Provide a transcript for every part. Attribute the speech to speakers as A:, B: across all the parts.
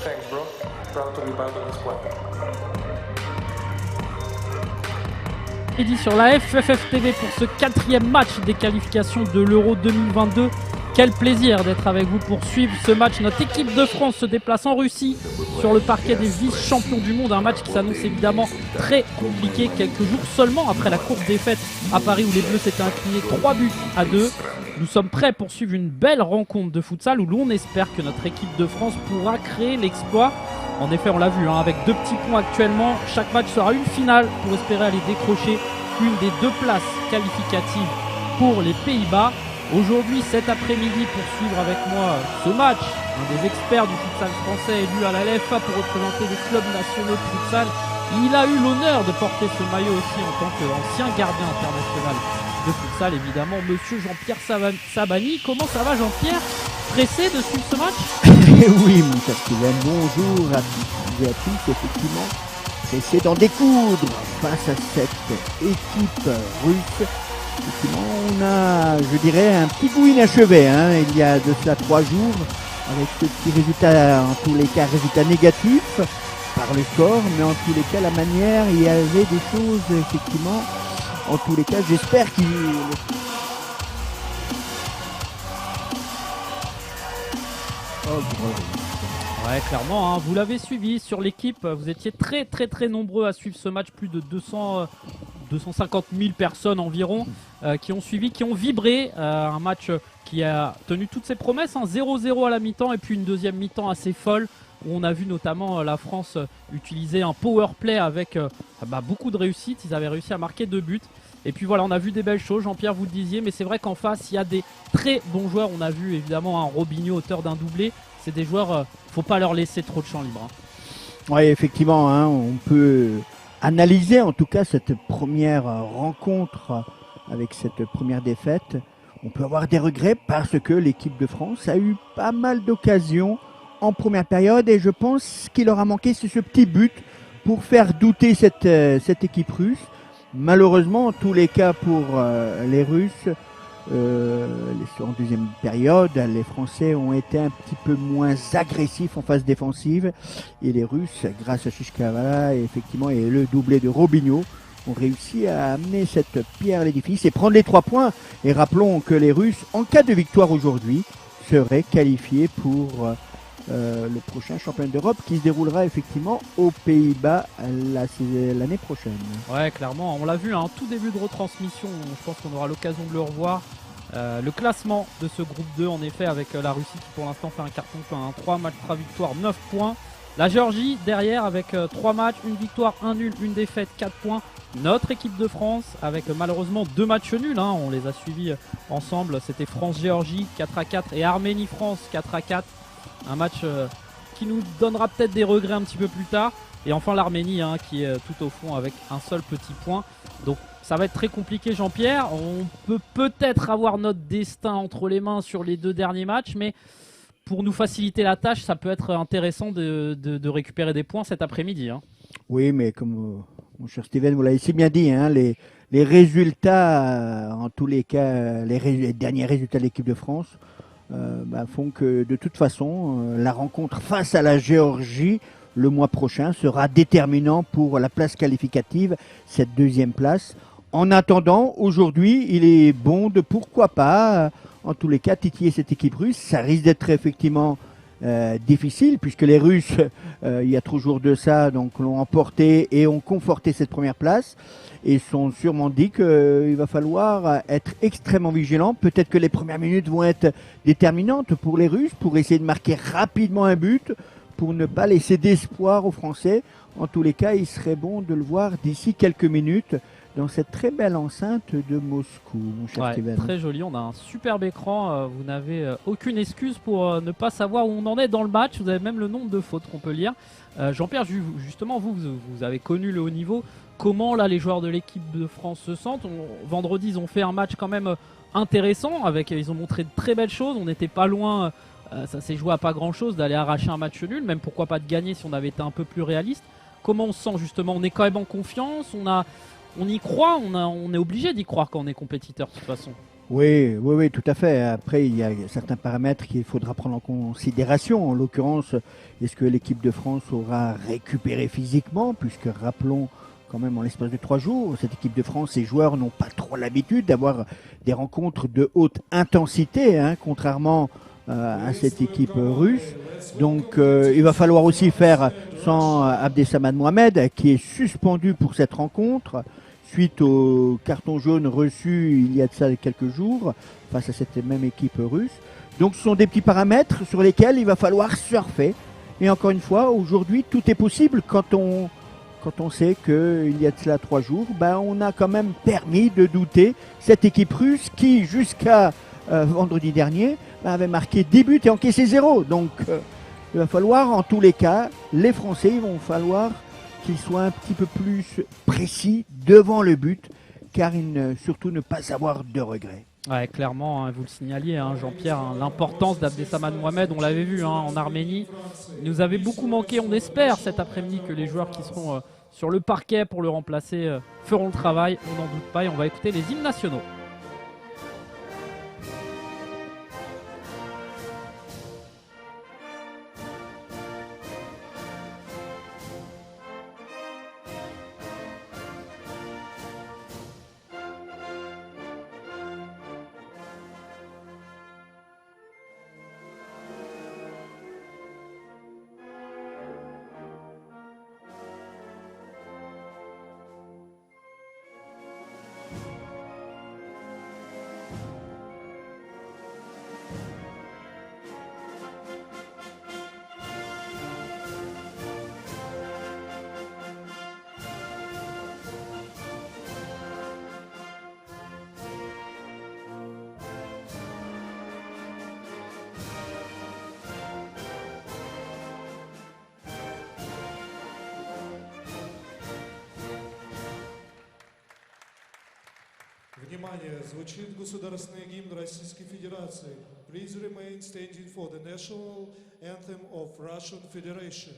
A: Thanks, bro. Proud to be part of the squad.
B: Midi sur la FFF TV pour ce 4e match des qualifications de l'Euro 2022. Quel plaisir d'être avec vous pour suivre ce match. Notre équipe de France se déplace en Russie sur le parquet des vice-champions du monde. Un match qui s'annonce évidemment très compliqué quelques jours seulement après la courte défaite à Paris où les Bleus s'étaient inclinés 3-2. Nous sommes prêts pour suivre une belle rencontre de futsal où l'on espère que notre équipe de France pourra créer l'exploit. En effet, on l'a vu, avec 2 petits points actuellement, chaque match sera une finale pour espérer aller décrocher une des 2 places qualificatives pour les Pays-Bas. Aujourd'hui, cet après-midi, pour suivre avec moi ce match, un des experts du futsal français élu à la LFA pour représenter les clubs nationaux de futsal, il a eu l'honneur de porter ce maillot aussi en tant qu'ancien gardien international de futsal, évidemment, monsieur Jean-Pierre Sabani. Comment ça va, Jean-Pierre? Pressé de suivre ce match?
C: Oui, mon cher Steven, bonjour à tous et à tous, effectivement, pressé d'en découdre face à cette équipe russe. Effectivement, on a, je dirais, un petit goût inachevé, il y a de cela 3 jours, avec ce petit résultat, en tous les cas, résultat négatif par le score, mais en tous les cas, la manière, il y avait des choses, effectivement, en tous les cas, j'espère qu'il...
B: Ouais, clairement, vous l'avez suivi sur l'équipe, vous étiez très nombreux à suivre ce match, plus de 250 000 personnes environ qui ont suivi, qui ont vibré. Un match qui a tenu toutes ses promesses, 0-0 à la mi-temps et puis une deuxième mi-temps assez folle où on a vu notamment la France utiliser un power play avec beaucoup de réussite. Ils avaient réussi à marquer 2 buts. Et puis voilà, on a vu des belles choses, Jean-Pierre, vous le disiez, mais c'est vrai qu'en face, il y a des très bons joueurs. On a vu évidemment un Robinho, auteur d'un doublé. C'est des joueurs, faut pas leur laisser trop de champ libre.
C: Oui, effectivement, on peut analyser en tout cas cette première rencontre avec cette première défaite. On peut avoir des regrets parce que l'équipe de France a eu pas mal d'occasions en première période et je pense qu'il leur a manqué ce petit but pour faire douter cette équipe russe. Malheureusement, en tous les cas pour les Russes, en deuxième période, les Français ont été un petit peu moins agressifs en phase défensive et les Russes, grâce à Shishkavala effectivement et le doublé de Robinho, ont réussi à amener cette pierre à l'édifice et prendre les 3 points. Et rappelons que les Russes, en cas de victoire aujourd'hui, seraient qualifiés pour le prochain championnat d'Europe qui se déroulera effectivement aux Pays-Bas l'année prochaine.
B: Ouais, clairement, on l'a vu, tout début de retransmission, je pense qu'on aura l'occasion de le revoir. Le classement de ce groupe 2, en effet, avec la Russie qui pour l'instant fait un carton plein, 3 matchs, 3 victoires, 9 points. La Géorgie derrière avec 3 matchs, 1 victoire, 1 nul, 1 défaite, 4 points. Notre équipe de France avec malheureusement 2 matchs nuls, on les a suivis ensemble, c'était France-Géorgie 4-4 et Arménie-France 4-4. Un match qui nous donnera peut-être des regrets un petit peu plus tard. Et enfin l'Arménie qui est tout au fond avec un seul petit point. Donc ça va être très compliqué, Jean-Pierre. On peut peut-être avoir notre destin entre les mains sur les 2 derniers matchs. Mais pour nous faciliter la tâche, ça peut être intéressant de récupérer des points cet après-midi.
C: Oui, mais comme mon cher Steven, vous l'avez si bien dit, les résultats, en tous les cas, les derniers résultats de l'équipe de France, font que de toute façon, la rencontre face à la Géorgie le mois prochain sera déterminant pour la place qualificative, cette 2e place. En attendant, aujourd'hui, il est bon de pourquoi pas, en tous les cas, titiller cette équipe russe. Ça risque d'être effectivement difficile puisque les Russes, il y a toujours de ça, donc l'ont emporté et ont conforté cette première place. Et sont sûrement dit qu'il va falloir être extrêmement vigilant. Peut-être que les premières minutes vont être déterminantes pour les Russes, pour essayer de marquer rapidement un but, pour ne pas laisser d'espoir aux Français. En tous les cas, il serait bon de le voir d'ici quelques minutes dans cette très belle enceinte de Moscou, mon cher Steven.
B: Très joli, on a un superbe écran. Vous n'avez aucune excuse pour ne pas savoir où on en est dans le match. Vous avez même le nombre de fautes qu'on peut lire. Jean-Pierre, justement, vous avez connu le haut niveau. Comment là les joueurs de l'équipe de France se sentent? Vendredi, ils ont fait un match quand même intéressant. Ils ont montré de très belles choses. On n'était pas loin, ça s'est joué à pas grand-chose d'aller arracher un match nul. Même pourquoi pas de gagner si on avait été un peu plus réaliste. Comment on se sent justement? On est quand même en confiance, on y croit, on est obligé d'y croire quand on est compétiteur de toute façon.
C: Oui, tout à fait. Après, il y a certains paramètres qu'il faudra prendre en considération. En l'occurrence, est-ce que l'équipe de France aura récupéré physiquement, puisque rappelons quand même en l'espace de 3 jours, cette équipe de France, ses joueurs n'ont pas trop l'habitude d'avoir des rencontres de haute intensité, hein, contrairement à cette équipe russe. Donc il va falloir aussi faire sans Abdessamad Mohamed, qui est suspendu pour cette rencontre suite au carton jaune reçu il y a de ça quelques jours face à cette même équipe russe. Donc ce sont des petits paramètres sur lesquels il va falloir surfer. Et encore une fois, aujourd'hui, tout est possible quand on sait qu'il y a de cela 3 jours. On a quand même permis de douter cette équipe russe qui, jusqu'à vendredi dernier, avait marqué 10 buts et encaissé 0. Donc il va falloir, en tous les cas, les Français, il va falloir qu'ils soient un petit peu plus précis devant le but, car surtout ne pas avoir de regrets.
B: Ouais, clairement, hein, vous le signaliez, hein, Jean-Pierre, hein, l'importance d'Abdessamad Mohamed, on l'avait vu en Arménie, il nous avait beaucoup manqué. On espère cet après-midi que les joueurs qui seront sur le parquet pour le remplacer feront le travail, on n'en doute pas, et on va écouter les hymnes nationaux.
D: Внимание, звучит государственный гимн Российской Федерации. Please remain standing for the national anthem of Russian Federation.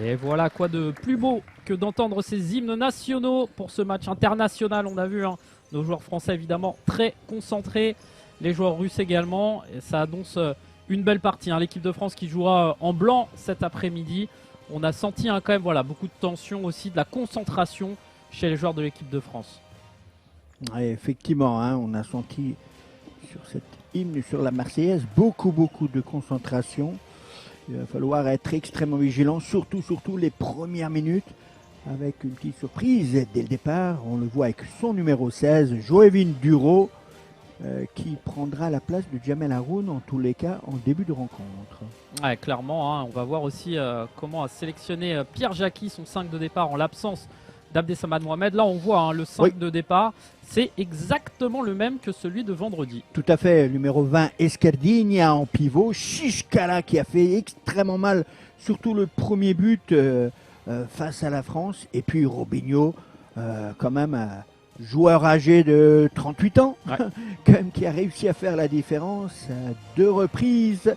B: Et voilà, quoi de plus beau que d'entendre ces hymnes nationaux pour ce match international. On a vu nos joueurs français évidemment très concentrés, les joueurs russes également. Et ça annonce une belle partie. L'équipe de France qui jouera en blanc cet après-midi. On a senti quand même beaucoup de tension aussi, de la concentration chez les joueurs de l'équipe de France.
C: Ouais, effectivement, on a senti sur cette hymne, sur la Marseillaise, beaucoup de concentration. Il va falloir être extrêmement vigilant, surtout les premières minutes, avec une petite surprise dès le départ. On le voit avec son numéro 16, Joévin Duro, qui prendra la place de Jamel Haroun, en tous les cas, en début de rencontre.
B: Ouais, clairement, on va voir aussi comment a sélectionné Pierre Jacqui son 5 de départ en l'absence d'Abdessamad Mohamed. Là, on voit le 5 de départ. C'est exactement le même que celui de vendredi.
C: Tout à fait. Numéro 20, Escardinha en pivot. Shishkala qui a fait extrêmement mal, surtout le premier but face à la France. Et puis Robinho, quand même, joueur âgé de 38 ans,
B: Ouais.
C: quand même, qui a réussi à faire la différence à 2 reprises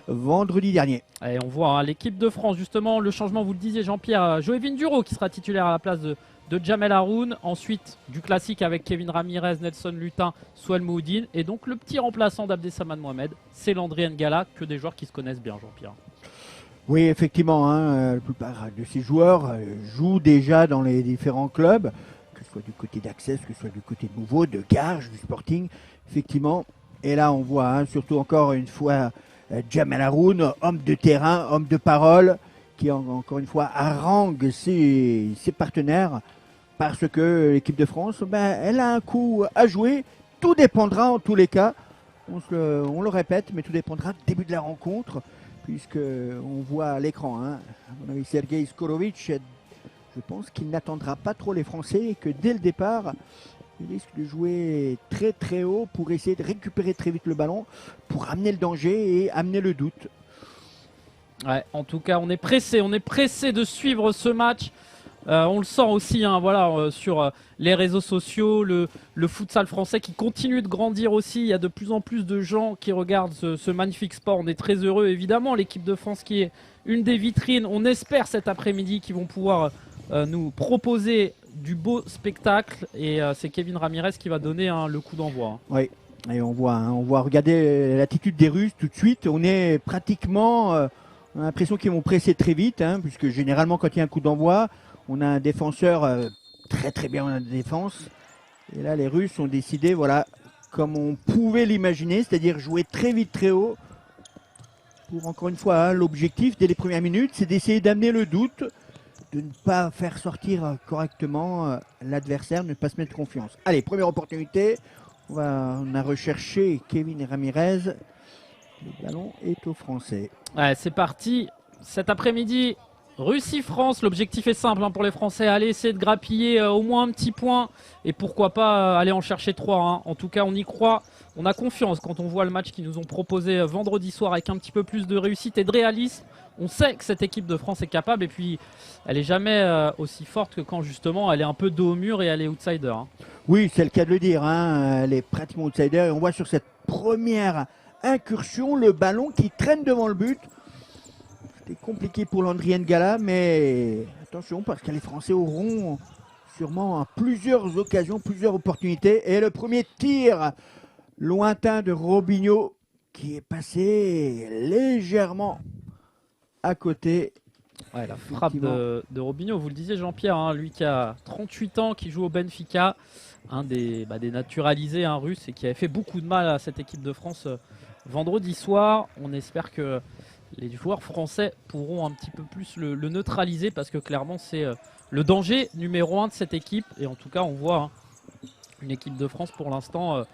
C: vendredi dernier.
B: Et on voit hein, l'équipe de France, justement, le changement, vous le disiez Jean-Pierre, Joey Vinduro qui sera titulaire à la place de Jamel Haroun. Ensuite, du classique avec Kevin Ramirez, Nelson Lutin, Souel Mouhoudine. Et donc le petit remplaçant d'Abdesamad Mohamed, c'est Landry N'Gala, que des joueurs qui se connaissent bien, Jean-Pierre.
C: Oui, effectivement, hein, la plupart de ces joueurs jouent déjà dans les différents clubs, que ce soit du côté d'Access, que ce soit du côté de Nouveau, de Garges, du Sporting, effectivement. Et là, on voit hein, surtout encore une fois Jamel Haroun, homme de terrain, homme de parole, qui encore une fois harangue ses partenaires, parce que l'équipe de France, elle a un coup à jouer. Tout dépendra en tous les cas, on le répète, mais tout dépendra du début de la rencontre, puisque on voit à l'écran, hein, à mon avis, Sergei Skorovic, je pense qu'il n'attendra pas trop les Français et que dès le départ, il risque de jouer très très haut pour essayer de récupérer très vite le ballon, pour amener le danger et amener le doute.
B: Ouais, en tout cas, on est pressé de suivre ce match. On le sent aussi hein, voilà, sur les réseaux sociaux, le futsal français qui continue de grandir aussi. Il y a de plus en plus de gens qui regardent ce magnifique sport. On est très heureux, évidemment. L'équipe de France qui est une des vitrines. On espère cet après-midi qu'ils vont pouvoir nous proposer du beau spectacle. Et c'est Kevin Ramirez qui va donner hein, le coup d'envoi. Hein.
C: Oui, et on voit regarder l'attitude des Russes tout de suite. On est pratiquement, on a l'impression qu'ils vont presser très vite, hein, puisque généralement quand il y a un coup d'envoi, on a un défenseur très très bien en défense. Et là, les Russes ont décidé, voilà, comme on pouvait l'imaginer, c'est-à-dire jouer très vite, très haut. Pour encore une fois, hein, l'objectif dès les premières minutes, c'est d'essayer d'amener le doute, de ne pas faire sortir correctement l'adversaire, ne pas se mettre confiance. Allez, première opportunité. On a recherché Kevin Ramirez. Le ballon est aux Français.
B: Ouais, c'est parti. Cet après-midi, Russie-France, l'objectif est simple hein, pour les Français, aller essayer de grappiller au moins un petit point et pourquoi pas aller en chercher 3. Hein. En tout cas, on y croit, on a confiance quand on voit le match qu'ils nous ont proposé vendredi soir avec un petit peu plus de réussite et de réalisme. On sait que cette équipe de France est capable et puis elle est jamais aussi forte que quand justement elle est un peu dos au mur et elle est outsider. Hein.
C: Oui, c'est le cas de le dire, hein. Elle est pratiquement outsider et on voit sur cette première incursion le ballon qui traîne devant le but. C'était compliqué pour Landry N'Gala, mais attention parce que les Français auront sûrement plusieurs occasions, plusieurs opportunités. Et le premier tir lointain de Robinho qui est passé légèrement à côté.
B: Ouais, la frappe de Robinho, vous le disiez Jean-Pierre, hein, lui qui a 38 ans, qui joue au Benfica, un des naturalisés hein, russes et qui avait fait beaucoup de mal à cette équipe de France vendredi soir. On espère que les joueurs français pourront un petit peu plus le neutraliser parce que clairement c'est le danger numéro 1 de cette équipe. Et en tout cas on voit hein, une équipe de France pour l'instant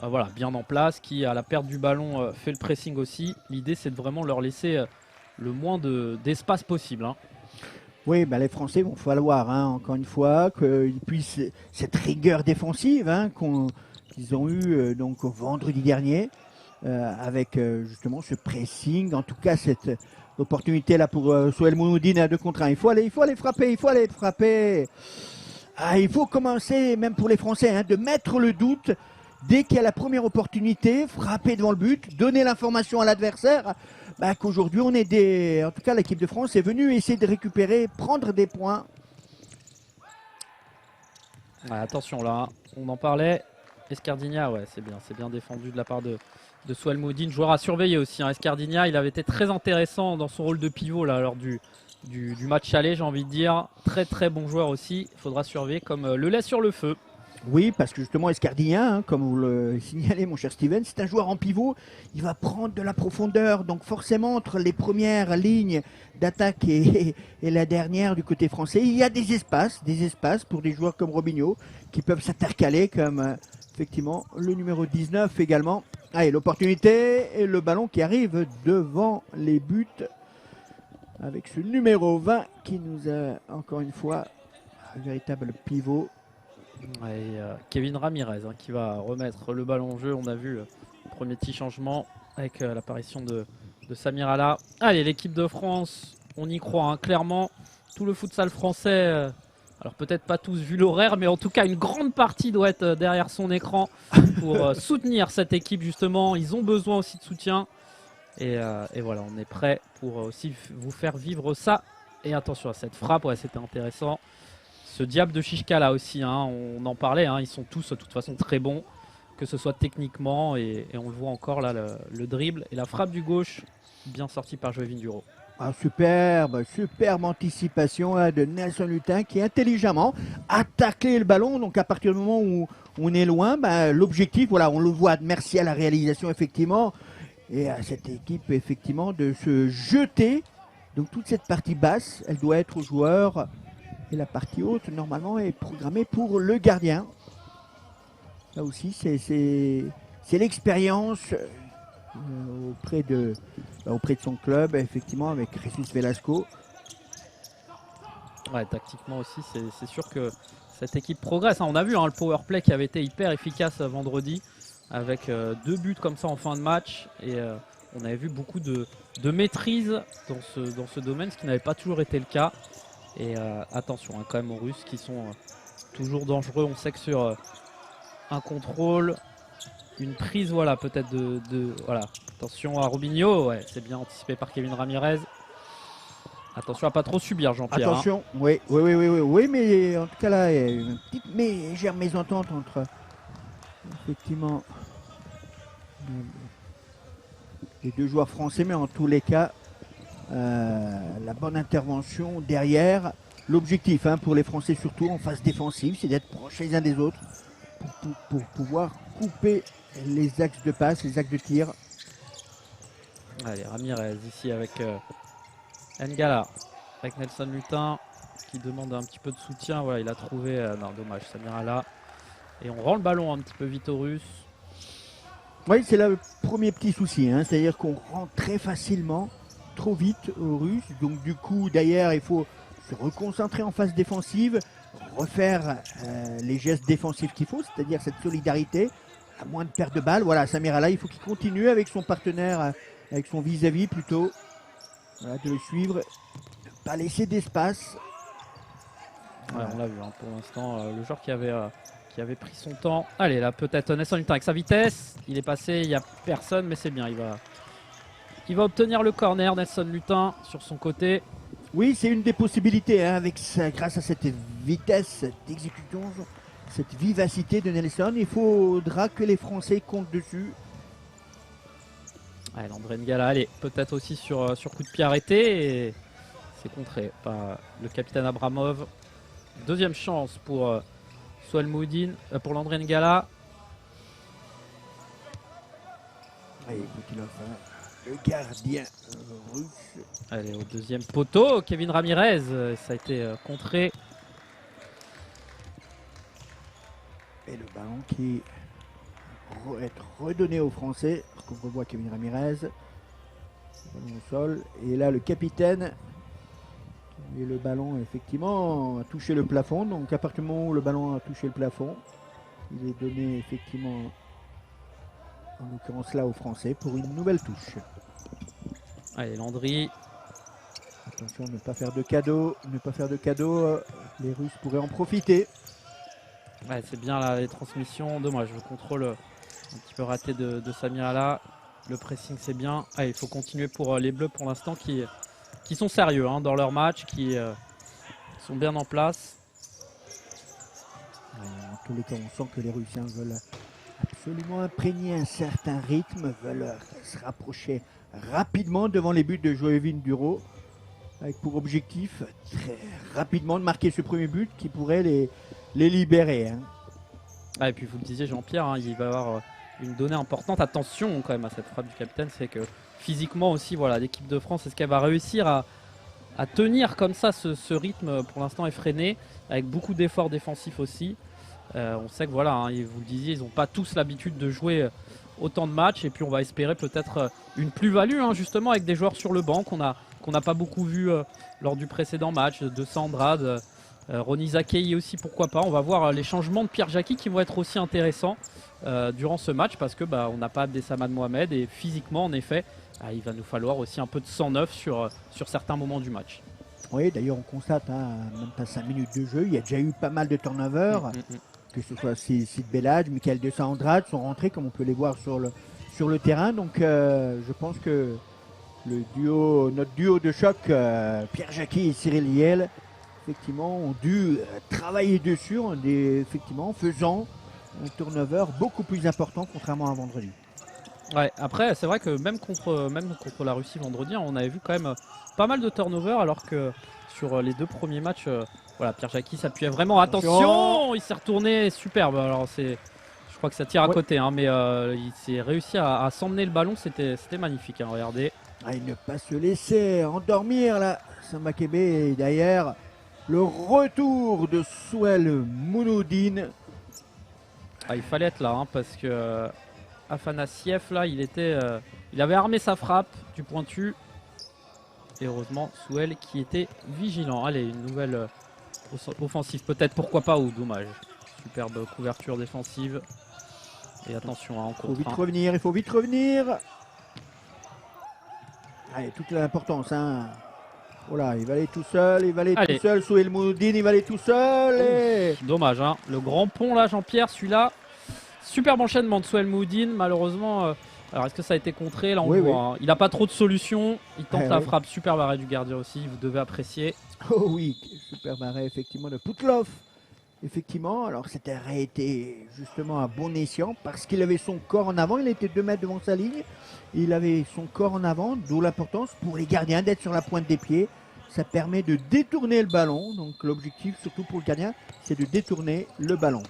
B: voilà, bien en place, qui à la perte du ballon fait le pressing aussi. L'idée c'est de vraiment leur laisser le moins d'espace possible. Hein.
C: Oui, les Français vont falloir, hein, encore une fois, qu'ils puissent cette rigueur défensive hein, qu'ils ont eu donc vendredi dernier. Avec justement ce pressing, en tout cas cette opportunité là pour Souel Mouhoudine à 2 contre 1. Il faut aller frapper. Ah, il faut commencer, même pour les Français, hein, de mettre le doute dès qu'il y a la première opportunité, frapper devant le but, donner l'information à l'adversaire qu'aujourd'hui on est en tout cas l'équipe de France est venue essayer de récupérer, prendre des points.
B: Ouais, attention là, on en parlait. Escardinha, ouais, c'est bien défendu de la part de Souel Mouhoudine, joueur à surveiller aussi. Hein. Escardinha, il avait été très intéressant dans son rôle de pivot là, lors du match aller, j'ai envie de dire. Très très bon joueur aussi, il faudra surveiller comme le lait sur le feu.
C: Oui, parce que justement Escardinha, hein, comme vous le signalez mon cher Steven, c'est un joueur en pivot, il va prendre de la profondeur, donc forcément entre les premières lignes d'attaque et la dernière du côté français, il y a des espaces pour des joueurs comme Robinho qui peuvent s'intercaler comme effectivement le numéro 19 également. Allez, l'opportunité et le ballon qui arrive devant les buts avec ce numéro 20 qui nous a encore une fois un véritable pivot.
B: Et Kevin Ramirez hein, qui va remettre le ballon en jeu. On a vu le premier petit changement avec l'apparition de Samir Allah. Allez, l'équipe de France, on y croit hein, clairement. Tout le futsal français Alors peut-être pas tous vu l'horaire, mais en tout cas une grande partie doit être derrière son écran pour soutenir cette équipe justement. Ils ont besoin aussi de soutien. Et voilà, on est prêt pour aussi vous faire vivre ça. Et attention à cette frappe, ouais, c'était intéressant. Ce diable de Chichka là aussi, hein, on en parlait, hein, ils sont tous de toute façon très bons, que ce soit techniquement, et on le voit encore là, le dribble et la frappe du gauche, bien sortie par Joëvin Duro.
C: Ah, superbe anticipation hein, de Nelson Lutin qui intelligemment a taclé le ballon. Donc à partir du moment où on est loin, l'objectif, voilà, on le voit, merci à la réalisation effectivement, et à cette équipe effectivement de se jeter. Donc toute cette partie basse, elle doit être aux joueurs, et la partie haute normalement est programmée pour le gardien. Là aussi c'est l'expérience auprès de son club, effectivement, avec Jesus Velasco.
B: Ouais, tactiquement aussi, c'est sûr que cette équipe progresse. Hein. On a vu hein, le power play qui avait été hyper efficace vendredi, avec 2 buts comme ça en fin de match. Et on avait vu beaucoup de maîtrise dans ce domaine, ce qui n'avait pas toujours été le cas. Et attention hein, quand même aux Russes qui sont toujours dangereux. On sait que sur un contrôle, une prise, voilà, peut-être voilà. Attention à Robinho, ouais, c'est bien anticipé par Kevin Ramirez. Attention à pas trop subir, Jean-Pierre.
C: Attention, hein. Oui, mais en tout cas là, il y a une petite légère mésentente entre effectivement les deux joueurs français, mais en tous les cas, la bonne intervention derrière. L'objectif hein, pour les Français, surtout en phase défensive, c'est d'être proches les uns des autres pour pouvoir couper les axes de passe, les axes de tir.
B: Allez, Ramirez ici avec N'Gala, avec Nelson Lutin qui demande un petit peu de soutien. Voilà, il a trouvé, non dommage, Samira là. Et on rend le ballon un petit peu vite aux Russes.
C: Oui, c'est là le premier petit souci, hein, c'est-à-dire qu'on rend très facilement, trop vite aux Russes. Donc du coup, d'ailleurs, il faut se reconcentrer en phase défensive, refaire les gestes défensifs qu'il faut, c'est-à-dire cette solidarité, à moins de perte de balles. Voilà, Samira là, il faut qu'il continue avec son partenaire, avec son vis-à-vis plutôt, voilà, de le suivre, ne pas laisser d'espace.
B: Ouais, on l'a vu hein, pour l'instant, le joueur qui avait pris son temps. Allez, là peut-être Nelson Lutin avec sa vitesse, il est passé, il n'y a personne, mais c'est bien, il va obtenir le corner, Nelson Lutin sur son côté.
C: Oui, c'est une des possibilités, hein, grâce à cette vitesse d'exécution, cette vivacité de Nelson. Il faudra que les Français comptent dessus.
B: Allez, André N'Gala, allez, peut-être aussi sur coup de pied arrêté. Et c'est contré par le capitaine Abramov. Deuxième chance pour Soualmoudine, pour l'André N'Gala.
C: Allez, Boutilov, hein, le gardien russe.
B: Allez, au deuxième poteau, Kevin Ramirez, ça a été contré.
C: Et le ballon qui va être redonné aux Français. On revoit Kevin Ramirez. Le ballon au sol. Et là, le capitaine. Et le ballon, effectivement, a touché le plafond. Donc, à partir du moment où le ballon a touché le plafond, il est donné, effectivement, en l'occurrence là, aux Français pour une nouvelle touche.
B: Allez, Landry.
C: Attention, ne pas faire de cadeaux. Ne pas faire de cadeaux. Les Russes pourraient en profiter.
B: Ouais, c'est bien là, les transmissions. Dommage, le contrôle un petit peu raté de Samira là. Le pressing, c'est bien. Allez, il faut continuer pour les Bleus pour l'instant qui sont sérieux hein, dans leur match, qui sont bien en place.
C: En tous les cas, on sent que les Russiens veulent absolument imprégner un certain rythme, veulent se rapprocher rapidement devant les buts de Joëvin Duro, avec pour objectif très rapidement de marquer ce premier but qui pourrait les libérer. Hein.
B: Ah, et puis vous le disiez Jean-Pierre, hein, il va y avoir une donnée importante. Attention quand même à cette frappe du capitaine, c'est que physiquement aussi, voilà, l'équipe de France, est-ce qu'elle va réussir à tenir comme ça ce rythme pour l'instant effréné, avec beaucoup d'efforts défensifs aussi. On sait que voilà, hein, vous le disiez, ils n'ont pas tous l'habitude de jouer autant de matchs, et puis on va espérer peut-être une plus-value hein, justement avec des joueurs sur le banc qu'on n'a pas beaucoup vu lors du précédent match, de Sandrade, Ronny Zakei aussi, pourquoi pas. On va voir les changements de Pierre Jacqui qui vont être aussi intéressants durant ce match, parce que on n'a pas Abdessamad Mohamed, et physiquement en effet il va nous falloir aussi un peu de sang neuf sur certains moments du match.
C: Oui, d'ailleurs, on constate, hein, même pas 5 minutes de jeu, il y a déjà eu pas mal de turnovers, que ce soit Sid Belhadj, Michael De Andrade sont rentrés, comme on peut les voir sur le terrain. Donc, je pense que notre duo de choc, Pierre Jacquet et Cyril Liel, effectivement, ont dû travailler dessus, effectivement, en faisant un turnover beaucoup plus important, contrairement à vendredi.
B: Ouais, après, c'est vrai que même contre la Russie vendredi, hein, on avait vu quand même pas mal de turnover, alors que sur les 2 premiers matchs, voilà, Pierre Jacquet s'appuyait vraiment. Attention, il s'est retourné, superbe. Alors je crois que ça tire à côté, hein, mais il s'est réussi à s'emmener le ballon, c'était magnifique. Hein, regardez.
C: Il ne pas se laisser endormir là, Samba Kebe. Et derrière, le retour de Souel Mounoudine.
B: Il fallait être là, hein, parce que Afanassiev là, il avait armé sa frappe du pointu. Et heureusement, Souel qui était vigilant. Allez, une nouvelle offensive peut-être, pourquoi pas, ou dommage. Superbe couverture défensive. Et attention, hein,
C: il faut vite revenir. Allez, toute l'importance. Hein. Voilà, il va aller tout seul, Souel Mounoudine, il va aller tout seul. Et...
B: Dommage, hein. Le grand pont là, Jean-Pierre, celui-là. Superbe enchaînement de Souel Mounoudine, malheureusement. Alors est-ce que ça a été contré? Là on le voit, hein. Il n'a pas trop de solutions. Il tente la frappe, superbe arrêt du gardien aussi, vous devez apprécier.
C: Oh oui, superbe arrêt effectivement de Poutlov. Effectivement, alors cet arrêt était justement à bon escient parce qu'il avait son corps en avant, il était 2 mètres devant sa ligne. Il avait son corps en avant, d'où l'importance pour les gardiens d'être sur la pointe des pieds. Ça permet de détourner le ballon. Donc l'objectif, surtout pour le gardien, c'est de détourner le ballon.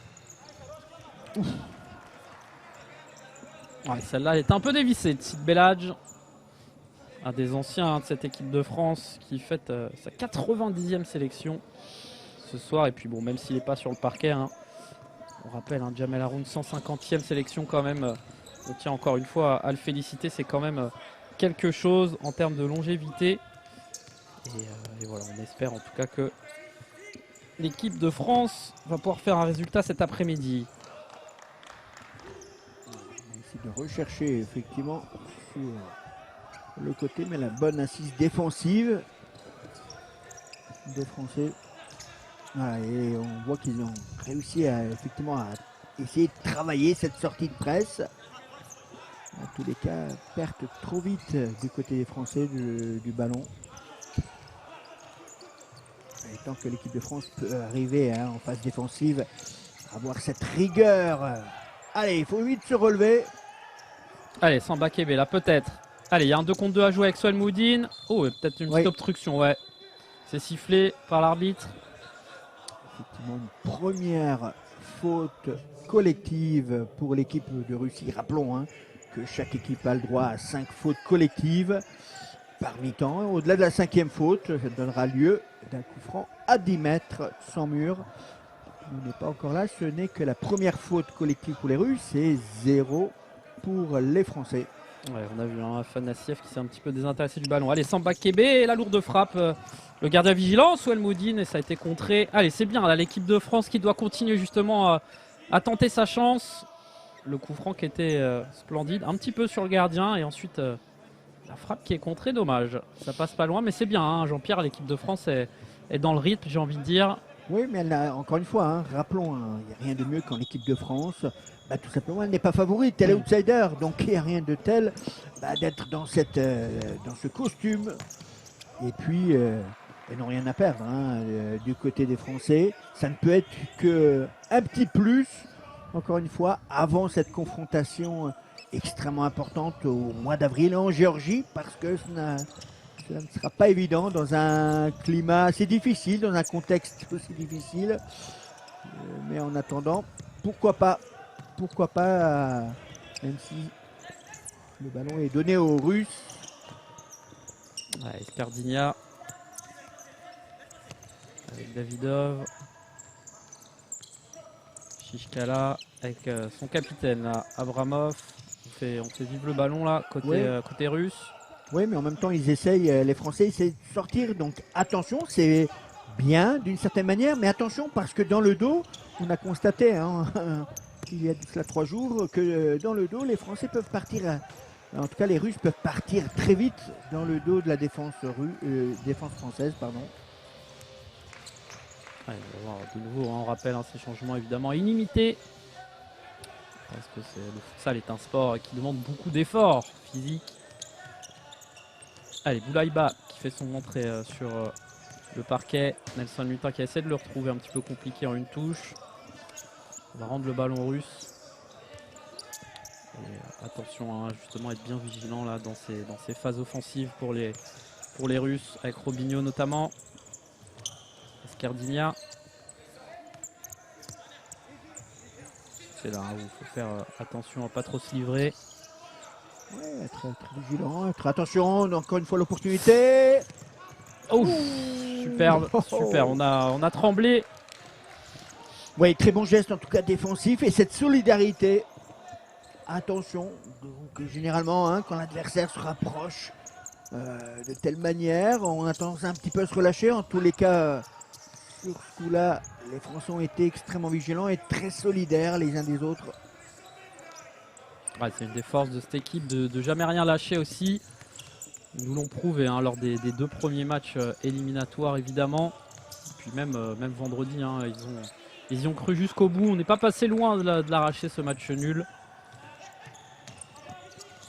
C: Ouf.
B: Ouais, celle-là est un peu dévissée de Sid Belhadj, un des anciens de cette équipe de France qui fête sa 90e sélection ce soir. Et puis bon, même s'il n'est pas sur le parquet, hein, on rappelle, hein, Jamel Haroun, 150e sélection quand même. On tient encore une fois à le féliciter, c'est quand même quelque chose en termes de longévité. Et voilà, on espère en tout cas que l'équipe de France va pouvoir faire un résultat cet après-midi.
C: De rechercher effectivement sur le côté, mais la bonne assise défensive des Français. Voilà, et on voit qu'ils ont réussi à essayer de travailler cette sortie de presse. En tous les cas, perte trop vite du côté des Français du ballon. Et tant que l'équipe de France peut arriver, hein, en phase défensive, à avoir cette rigueur. Allez, il faut vite se relever.
B: Allez, Samba Kebe là, peut-être. Allez, il y a un 2 contre 2 à jouer avec Souel Mounoudine. Oh, peut-être une petite obstruction, ouais. C'est sifflé par l'arbitre.
C: Effectivement, une première faute collective pour l'équipe de Russie. Rappelons, hein, que chaque équipe a le droit à 5 fautes collectives par mi-temps. Au-delà de la 5e faute, ça donnera lieu d'un coup franc à 10 mètres sans mur. On n'est pas encore là, ce n'est que la première faute collective pour les Russes, c'est 0 pour les Français.
B: Ouais, on a vu un Afanassiev qui s'est un petit peu désintéressé du ballon. Allez, Samba Kebe, et la lourde frappe. Le gardien vigilant, Souel Mounoudine, et ça a été contré. Allez, c'est bien, là, l'équipe de France qui doit continuer justement à tenter sa chance. Le coup franc qui était splendide, un petit peu sur le gardien, et ensuite la frappe qui est contrée, dommage. Ça passe pas loin, mais c'est bien, hein, Jean-Pierre, l'équipe de France est dans le rythme, j'ai envie de dire.
C: Oui, mais elle a, encore une fois, hein, rappelons, il n'y a rien de mieux qu'en équipe de France. Tout simplement, elle n'est pas favorite, elle est outsider. Donc il n'y a rien de tel d'être dans ce costume. Et puis, elles n'ont rien à perdre, hein, du côté des Français. Ça ne peut être qu'un petit plus, encore une fois, avant cette confrontation extrêmement importante au mois d'avril en Géorgie, parce que cela ne sera pas évident dans un climat assez difficile, dans un contexte aussi difficile. Mais en attendant, pourquoi pas, même si le ballon est donné aux Russes.
B: Ouais, Esperdigna avec Davidov, Shishkala avec son capitaine là, Abramov. On fait vivre le ballon là, côté russe.
C: Oui, mais en même temps, les Français essayent de sortir. Donc attention, c'est bien d'une certaine manière, mais attention parce que dans le dos, on a constaté, hein, il y a cela 3 jours, que dans le dos, les Français peuvent partir, en tout cas les Russes peuvent partir très vite dans le dos de la défense française. Pardon.
B: Ouais, on va voir de nouveau, on rappelle ces changements évidemment illimités. Parce que le futsal est un sport qui demande beaucoup d'efforts physiques. Allez, Boulaïba qui fait son entrée sur le parquet. Nelson Mutin qui essaie de le retrouver un petit peu compliqué en une touche. On va rendre le ballon russe. Et, attention, justement, être bien vigilant là dans ces phases offensives pour les Russes, avec Robinho notamment. Escardinia. C'est là où il faut faire attention à pas trop se livrer.
C: Ouais, très vigilant, très attention, encore une fois l'opportunité.
B: Oh, superbe, super, on a tremblé.
C: Oui, très bon geste en tout cas défensif et cette solidarité. Attention, donc généralement quand l'adversaire se rapproche de telle manière, on a tendance un petit peu à se relâcher. En tous les cas, sur ce coup-là, les Français ont été extrêmement vigilants et très solidaires les uns des autres.
B: Ouais, c'est une des forces de cette équipe de jamais rien lâcher aussi. Ils nous l'ont prouvé lors des 2 premiers matchs éliminatoires évidemment. Et puis même vendredi, ils y ont cru jusqu'au bout. On n'est pas passé loin de l'arracher ce match nul.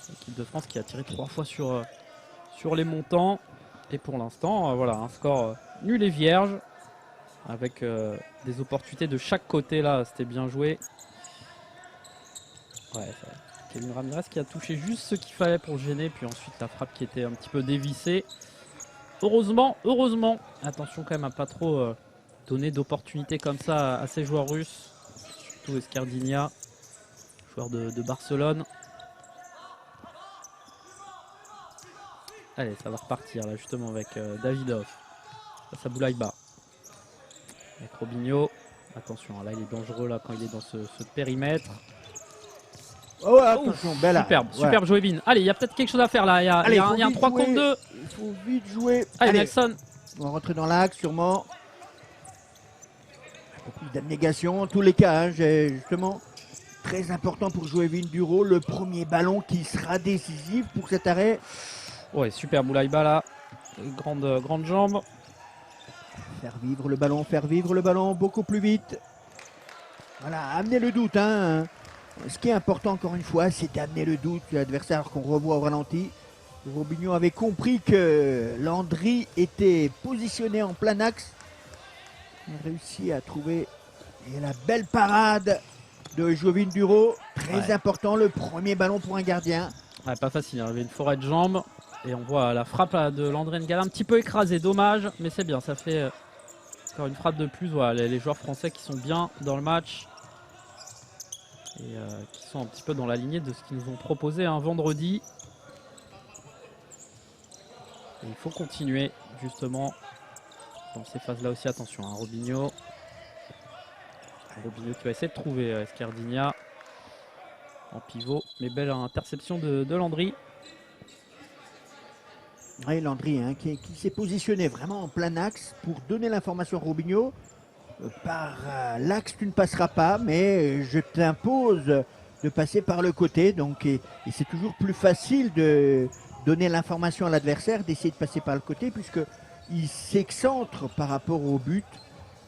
B: L'équipe de France qui a tiré 3 fois sur les montants. Et pour l'instant, voilà, un score nul et vierge. Avec des opportunités de chaque côté là, c'était bien joué. Ouais, Kevin Ramirez qui a touché juste ce qu'il fallait pour gêner, puis ensuite la frappe qui était un petit peu dévissée. Heureusement, attention quand même à pas trop donner d'opportunités comme ça à ces joueurs russes, surtout Escardinia, joueur de Barcelone. Allez, ça va repartir là justement avec Davidov, face à Boulaïba. Avec Robinho, attention, là il est dangereux là quand il est dans ce périmètre.
C: Oh, attention, belle arme.
B: Superbe Joébin. Allez, il y a peut-être quelque chose à faire là. Il y a un 3 contre 2.
C: Il faut vite jouer.
B: Allez, Nelson.
C: On va rentrer dans l'axe sûrement. Un peu plus d'abnégation. En tous les cas, justement, très important pour Joévin Duro. Le premier ballon qui sera décisif pour cet arrêt.
B: Ouais, super Boulaïba là. Grande jambe.
C: Faire vivre le ballon beaucoup plus vite. Voilà, amener le doute. Ce qui est important encore une fois, c'est d'amener le doute de l'adversaire qu'on revoit au ralenti. Robinho avait compris que Landry était positionné en plein axe. Il a réussi à trouver la belle parade de Joévin Duro. Très important, le premier ballon pour un gardien.
B: Ouais, pas facile, il y avait une forêt de jambes. Et on voit la frappe de Landry N'Gala un petit peu écrasée, dommage. Mais c'est bien, ça fait encore une frappe de plus. Voilà, les joueurs français qui sont bien dans le match. Et qui sont un petit peu dans la lignée de ce qu'ils nous ont proposé vendredi. Et il faut continuer justement dans ces phases là aussi. Attention, Robinho qui va essayer de trouver Escardinia en pivot, mais belle interception de Landry.
C: Oui, Landry qui s'est positionné vraiment en plein axe pour donner l'information à Robinho. Par l'axe tu ne passeras pas, mais je t'impose de passer par le côté. Donc, et c'est toujours plus facile de donner l'information à l'adversaire, d'essayer de passer par le côté, puisqu'il s'excentre par rapport au but.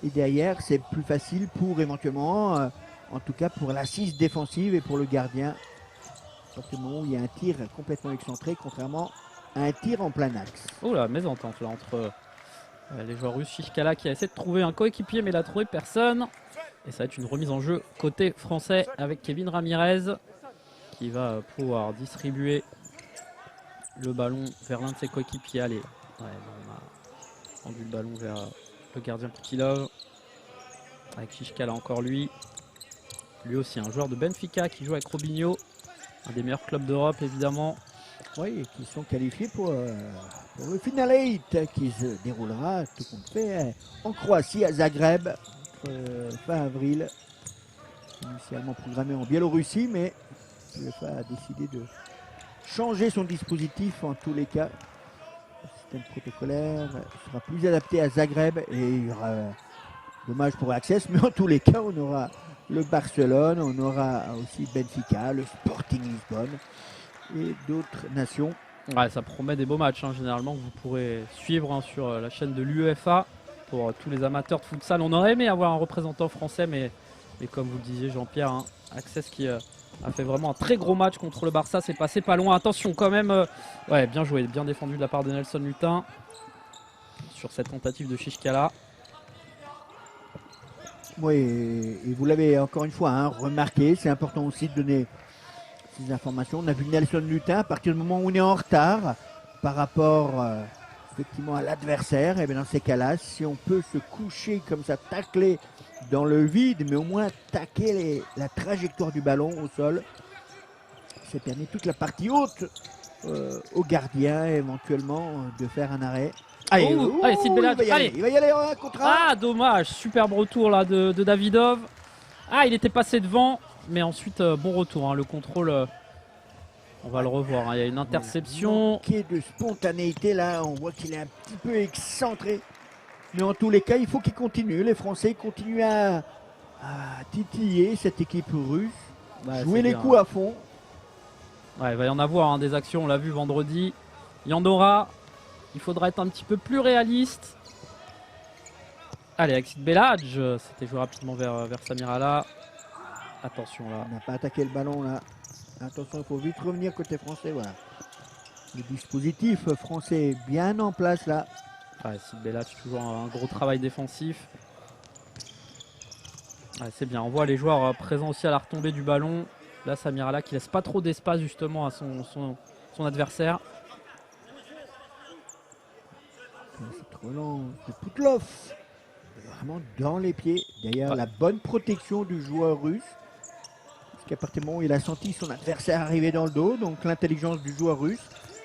C: Et derrière, c'est plus facile pour éventuellement, en tout cas pour l'assise défensive et pour le gardien. À partir du moment où il y a un tir complètement excentré, contrairement à un tir en plein axe.
B: Oh la mésentente là entre les joueurs russes. Shishkala qui a essayé de trouver un coéquipier, mais il a trouvé personne. Et ça va être une remise en jeu côté français avec Kevin Ramirez qui va pouvoir distribuer le ballon vers l'un de ses coéquipiers. Allez, on a rendu le ballon vers le gardien Poutilov. Avec Shishkala encore lui. Lui aussi un joueur de Benfica qui joue avec Robinho, un des meilleurs clubs d'Europe évidemment.
C: Oui, et qui sont qualifiés pour le Final 8 qui se déroulera, tout compte fait, en Croatie, à Zagreb, fin avril. Initialement programmé en Biélorussie, mais l'UEFA a décidé de changer son dispositif en tous les cas. Le système protocolaire sera plus adapté à Zagreb et il y aura, dommage pour Access, mais en tous les cas, on aura le Barcelone, on aura aussi Benfica, le Sporting Lisbonne et d'autres nations.
B: Ouais, ça promet des beaux matchs généralement que vous pourrez suivre sur la chaîne de l'UEFA. pour tous les amateurs de futsal. On aurait aimé avoir un représentant français, mais comme vous le disiez Jean-Pierre, hein, Access qui a fait vraiment un très gros match contre le Barça, c'est passé pas loin. Attention quand même, ouais, bien joué, bien défendu de la part de Nelson Lutin sur cette tentative de Chichkala.
C: Oui, et vous l'avez encore une fois hein, remarqué, c'est important aussi de donner ces informations. On a vu Nelson Lutin, à partir du moment où on est en retard par rapport effectivement à l'adversaire, et bien dans ces cas-là, si on peut se coucher comme ça, tacler dans le vide, mais au moins taquer la trajectoire du ballon au sol, ça permet toute la partie haute au gardien éventuellement de faire un arrêt. Allez,
B: allez, Sid Bellage,
C: il va y aller en contrat.
B: Ah, dommage, superbe retour là de Davidov. Ah, il était passé devant, mais ensuite bon retour, hein, le contrôle, on va le revoir, hein, il y a une interception.
C: Manqué de spontanéité là, on voit qu'il est un petit peu excentré. Mais en tous les cas, il faut qu'il continue. Les Français continuent à titiller cette équipe russe, jouer les coups à fond.
B: Ouais, il va y en avoir hein, des actions, on l'a vu vendredi. Il y en aura. Il faudra être un petit peu plus réaliste. Allez, avec Sid Bellage, c'était joué rapidement vers Samirala. Attention là.
C: On n'a pas attaqué le ballon là. Attention, il faut vite revenir côté français. Voilà. Le dispositif français est bien en place là.
B: Ouais, Sid Bellage, toujours un gros travail défensif. Ouais, c'est bien, on voit les joueurs présents aussi à la retombée du ballon. Là, Samirala qui laisse pas trop d'espace justement à son adversaire.
C: C'est trop lent, c'est Poutlov. Vraiment dans les pieds. D'ailleurs, la bonne protection du joueur russe. Parce qu'à partir du moment où il a senti son adversaire arriver dans le dos, donc l'intelligence du joueur russe,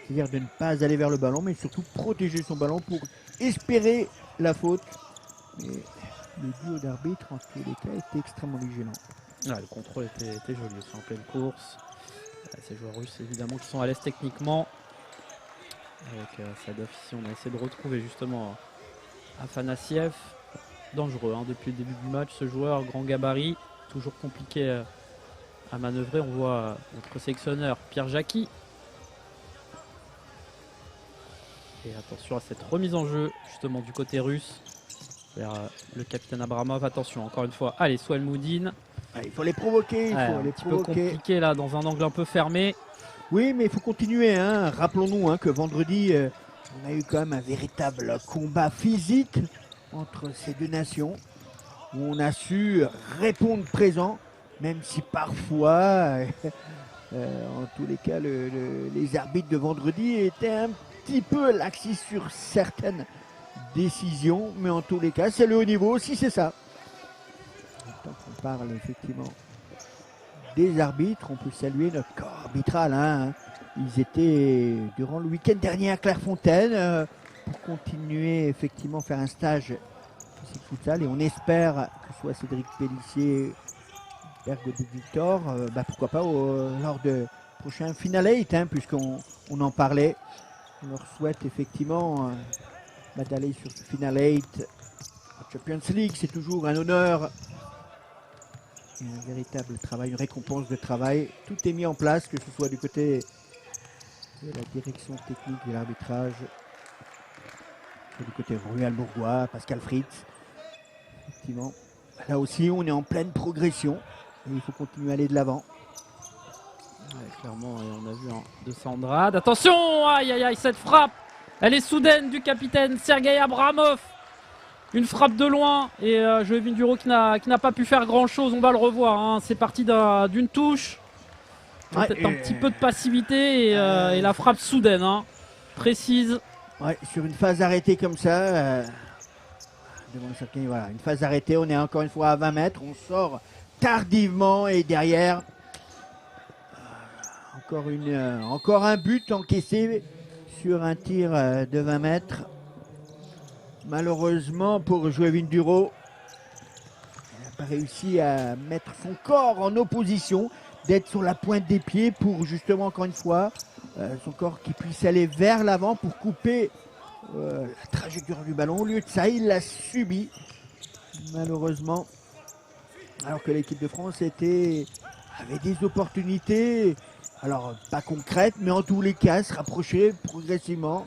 C: c'est-à-dire de ne pas aller vers le ballon, mais surtout protéger son ballon pour espérer la faute. Mais le duo d'arbitre, en tous les cas, était extrêmement vigilant.
B: Ouais, le contrôle était joli aussi en pleine course. Ces joueurs russes, évidemment, qui sont à l'aise techniquement. Avec Sadov ici, on a essayé de retrouver justement Afanassiev. Dangereux hein, depuis le début du match, ce joueur, grand gabarit, toujours compliqué à manœuvrer. On voit notre sélectionneur Pierre Jacqui. Et attention à cette remise en jeu justement du côté russe vers le capitaine Abramov. Attention encore une fois, allez, Souelmoudine.
C: Il faut les provoquer,
B: Un petit peu compliqué là dans un angle un peu fermé.
C: Oui, mais il faut continuer. Hein. Rappelons-nous que vendredi, on a eu quand même un véritable combat physique entre ces deux nations, où on a su répondre présent, même si parfois, en tous les cas, les arbitres de vendredi étaient un petit peu laxistes sur certaines décisions, mais en tous les cas, c'est le haut niveau aussi, c'est ça. Tant qu'on parle effectivement des arbitres, on peut saluer notre corps arbitral. Hein. Ils étaient durant le week-end dernier à Clairefontaine pour continuer effectivement faire un stage de futsal, et on espère que ce soit Cédric Pellissier, Ergodé Victor, pourquoi pas lors de prochain Final 8, hein, puisqu'on en parlait. On leur souhaite effectivement d'aller sur ce Final 8 en Champions League. C'est toujours un honneur et un véritable travail, une récompense de travail. Tout est mis en place, que ce soit du côté de la direction technique de l'arbitrage, du côté Royal Bourgois, Pascal Fritz. Effectivement, là aussi on est en pleine progression et il faut continuer à aller de l'avant.
B: Ouais, clairement, et on a vu de Sandrade. Attention, aïe aïe aïe, cette frappe, elle est soudaine du capitaine Sergei Abramov. Une frappe de loin et Joëvin Duro qui n'a pas pu faire grand chose. On va le revoir, hein. C'est parti d'une touche, peut-être un petit peu de passivité et la frappe soudaine, hein, précise.
C: Ouais, sur une phase arrêtée comme ça, devant chacun, voilà, une phase arrêtée, on est encore une fois à 20 mètres, on sort tardivement et derrière, encore un but encaissé sur un tir de 20 mètres. Malheureusement pour Joëvin Duro, il n'a pas réussi à mettre son corps en opposition, d'être sur la pointe des pieds pour justement encore une fois son corps qui puisse aller vers l'avant pour couper la trajectoire du ballon. Au lieu de ça, il l'a subi malheureusement, alors que l'équipe de France avait des opportunités, alors pas concrètes, mais en tous les cas se rapprocher progressivement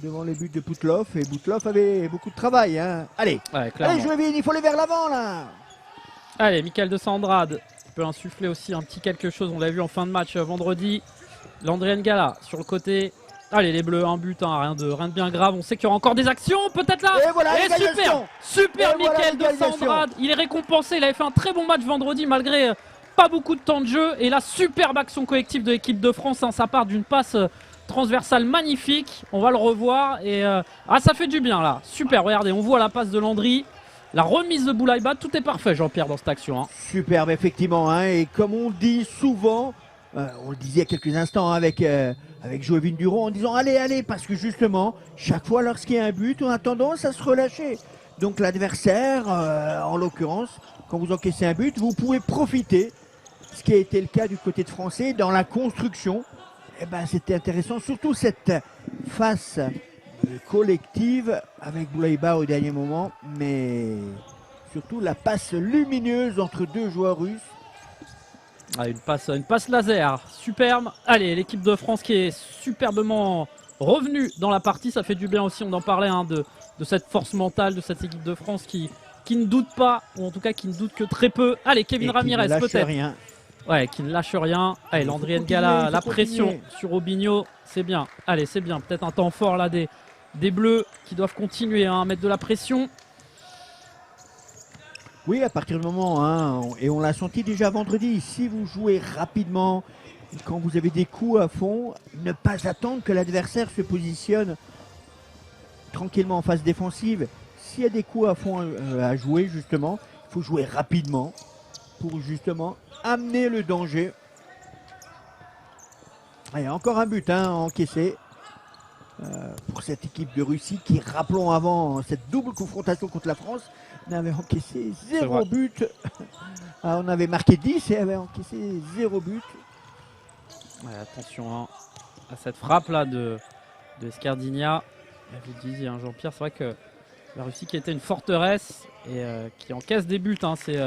C: devant les buts de Poutlov. Et Poutlov avait beaucoup de travail. Hein. Allez,
B: Ouais, clairement.
C: allez Joévin, il faut aller vers l'avant là.
B: Allez, Michael de Sandrade peut insuffler aussi un petit quelque chose. On l'a vu en fin de match vendredi. Landry N'Gala sur le côté. Allez, les Bleus, un but, hein, rien de bien grave. On sait qu'il y aura encore des actions, peut-être là.
C: Et voilà,
B: super,
C: l'égalisation.
B: super
C: Et voilà
B: Michael de
C: l'égalisation.
B: Sandrade. Il est récompensé. Il avait fait un très bon match vendredi malgré pas beaucoup de temps de jeu. Et la superbe action collective de l'équipe de France. Hein, ça part d'une passe transversale magnifique. On va le revoir. Et ça fait du bien là. Super, regardez, on voit la passe de Landry. La remise de Boulaïba, tout est parfait, Jean-Pierre, dans cette action. Hein.
C: Superbe, effectivement. Hein, et comme on dit souvent, on le disait il y a quelques instants hein, avec Joévin Duron, en disant allez, allez, parce que justement, chaque fois lorsqu'il y a un but, on a tendance à se relâcher. Donc l'adversaire, en l'occurrence, quand vous encaissez un but, vous pouvez profiter. Ce qui a été le cas du côté de Français dans la construction. Eh ben, c'était intéressant, surtout cette face collective avec Boulaïba au dernier moment, mais surtout la passe lumineuse entre deux joueurs russes.
B: Ah, une passe laser, superbe. Allez, l'équipe de France qui est superbement revenue dans la partie, ça fait du bien aussi, on en parlait hein, de cette force mentale de cette équipe de France qui ne doute pas, ou en tout cas qui ne doute que très peu. Allez, Kevin Ramirez peut-être.
C: Rien.
B: Ouais, qui ne lâche rien. Allez, Landry N'Gala, la pression sur Robinho, c'est bien. Allez, c'est bien, peut-être un temps fort là des Bleus qui doivent continuer hein, à mettre de la pression.
C: Oui, à partir du moment, hein, et on l'a senti déjà vendredi, si vous jouez rapidement, quand vous avez des coups à fond, ne pas attendre que l'adversaire se positionne tranquillement en phase défensive. S'il y a des coups à fond à jouer, justement, il faut jouer rapidement pour justement amener le danger. Allez, encore un but hein, encaissé pour cette équipe de Russie qui, rappelons avant cette double confrontation contre la France, n'avait encaissé 0 but. On avait marqué 10 et avait encaissé 0 but.
B: Ouais, attention hein, à cette frappe là de Escardigna. Vous le disiez hein, Jean-Pierre, c'est vrai que la Russie qui était une forteresse et qui encaisse des buts, hein, c'est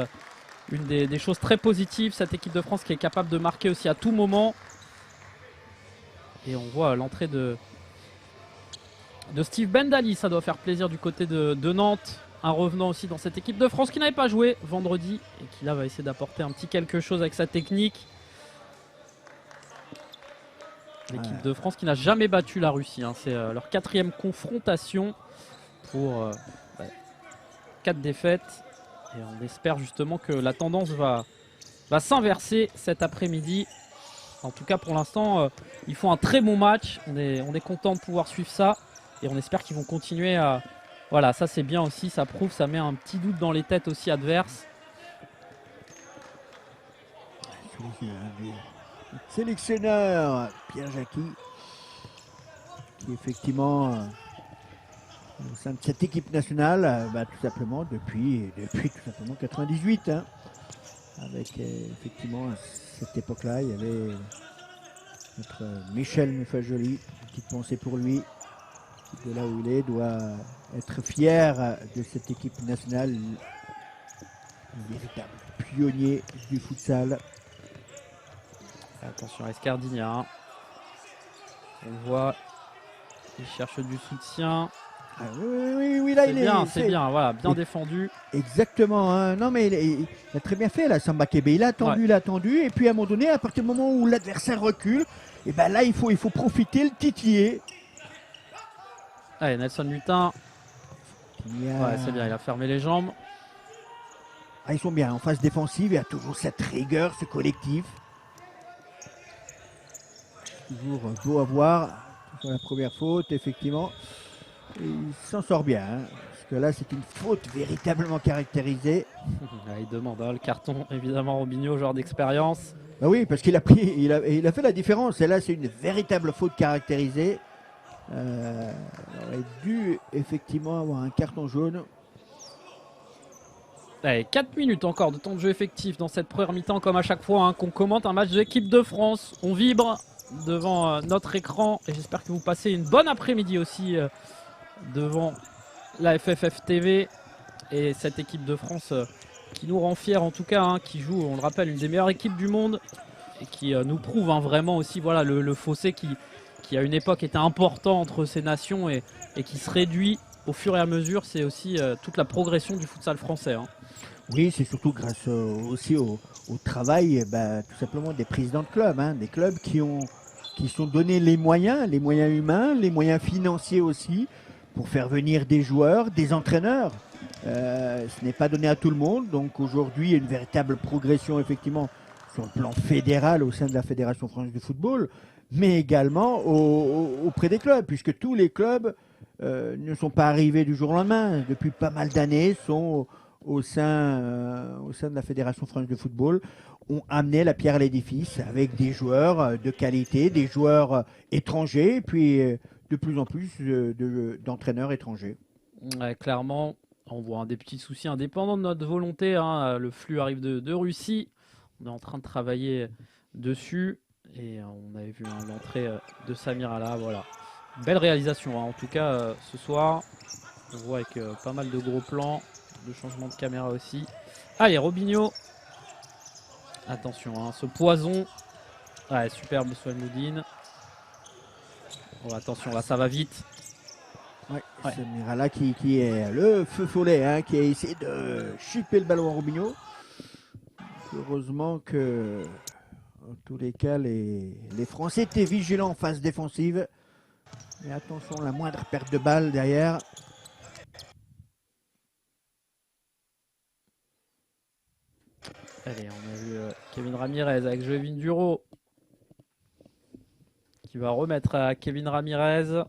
B: une des choses très positives. Cette équipe de France qui est capable de marquer aussi à tout moment. Et on voit l'entrée de Steve Bendali, ça doit faire plaisir du côté de Nantes. Un revenant aussi dans cette équipe de France qui n'avait pas joué vendredi et qui là va essayer d'apporter un petit quelque chose avec sa technique. L'équipe de France qui n'a jamais battu la Russie. Hein. C'est leur 4e confrontation pour 4 défaites. Et on espère justement que la tendance va s'inverser cet après-midi. En tout cas pour l'instant, ils font un très bon match. On est content de pouvoir suivre ça. Et on espère qu'ils vont continuer à... Voilà, ça c'est bien aussi, ça prouve, ça met un petit doute dans les têtes aussi adverses.
C: Sélectionneur Pierre Jacqui, qui effectivement au sein de cette équipe nationale, tout simplement depuis tout simplement 98. Hein, avec effectivement à cette époque-là, il y avait notre Michel Mufajoli, une petite pensée pour lui. De là où il est, doit être fier de cette équipe nationale, un véritable pionnier du futsal.
B: Attention à Escardigna. Hein. On voit, il cherche du soutien.
C: Ah, oui, là
B: c'est
C: il
B: bien,
C: est.
B: C'est bien, voilà, bien défendu.
C: Exactement. Hein. Non, mais il a très bien fait là, Samba Kebe. Il a attendu, et puis à un moment donné, à partir du moment où l'adversaire recule, et ben là il faut profiter, le titiller.
B: Allez, Nelson Mutin. Ouais, c'est bien, il a fermé les jambes.
C: Ils sont bien en phase défensive, il y a toujours cette rigueur, ce collectif. Toujours beau à voir. Sur la première faute, effectivement. Et il s'en sort bien. Hein, parce que là, c'est une faute véritablement caractérisée.
B: Il demande le carton, évidemment, Robinho, joueur d'expérience.
C: Bah oui, parce qu'il a pris, il a fait la différence. Et là, c'est une véritable faute caractérisée. Il aurait dû effectivement avoir un carton jaune.
B: Allez, 4 minutes encore de temps de jeu effectif dans cette première mi-temps, comme à chaque fois hein, qu'on commente un match de l'équipe de France. On vibre devant notre écran et j'espère que vous passez une bonne après-midi aussi devant la FFF TV et cette équipe de France qui nous rend fiers en tout cas, hein, qui joue, on le rappelle, une des meilleures équipes du monde et qui nous prouve hein, vraiment aussi voilà, le fossé qui à une époque était important entre ces nations et qui se réduit au fur et à mesure. C'est aussi toute la progression du futsal français. Hein.
C: Oui, c'est surtout grâce aussi au travail tout simplement des présidents de clubs, hein, des clubs qui sont donnés les moyens humains, les moyens financiers aussi, pour faire venir des joueurs, des entraîneurs. Ce n'est pas donné à tout le monde, donc aujourd'hui il y a une véritable progression effectivement sur le plan fédéral au sein de la Fédération française de football, mais également auprès des clubs, puisque tous les clubs ne sont pas arrivés du jour au lendemain. Depuis pas mal d'années, sont au sein de la Fédération française de football, ont amené la pierre à l'édifice avec des joueurs de qualité, des joueurs étrangers, et puis de plus en plus d'entraîneurs étrangers.
B: Ouais, clairement, on voit des petits soucis indépendants de notre volonté. Hein. Le flux arrive de Russie. On est en train de travailler dessus. Et on avait vu l'entrée de Samir Ala. Voilà. Belle réalisation. Hein. En tout cas, ce soir, on voit avec pas mal de gros plans, de changements de caméra aussi. Allez, Robinho. Attention, hein, ce poison. Ouais, superbe Souelmoudine. Oh, attention, là, ça va vite.
C: Ouais. Samir Ala qui est le feu follet, hein, qui a essayé de chipper le ballon à Robinho. Heureusement que, en tous les cas, les Français étaient vigilants en phase défensive. Mais attention, la moindre perte de balle derrière.
B: Allez, on a vu Kevin Ramirez avec Joevin Duro qui va remettre à Kevin Ramirez.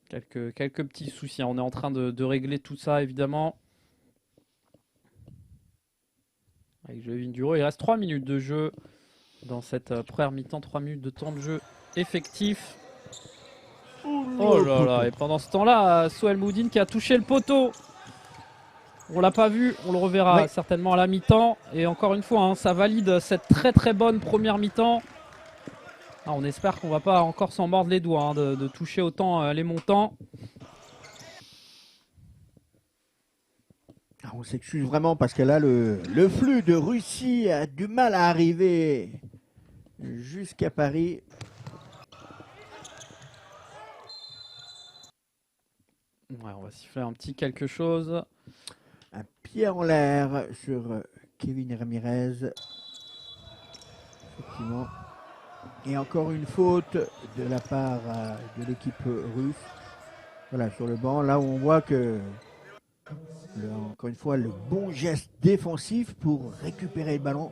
B: Quelques petits soucis. On est en train de régler tout ça, évidemment. Avec Joevin Duro, il reste 3 minutes de jeu dans cette première mi-temps. 3 minutes de temps de jeu effectif. Oh là là, et pendant ce temps-là, Souelmoudine qui a touché le poteau. On l'a pas vu, on le reverra certainement à la mi-temps. Et encore une fois, hein, ça valide cette très très bonne première mi-temps. Ah, on espère qu'on va pas encore s'en mordre les doigts hein, de toucher autant les montants.
C: On s'excuse vraiment parce que là, le flux de Russie a du mal à arriver jusqu'à Paris.
B: Ouais, on va siffler un petit quelque chose.
C: Un pied en l'air sur Kevin Ramirez. Effectivement. Et encore une faute de la part de l'équipe russe. Voilà, sur le banc, là où on voit que, encore une fois, le bon geste défensif pour récupérer le ballon.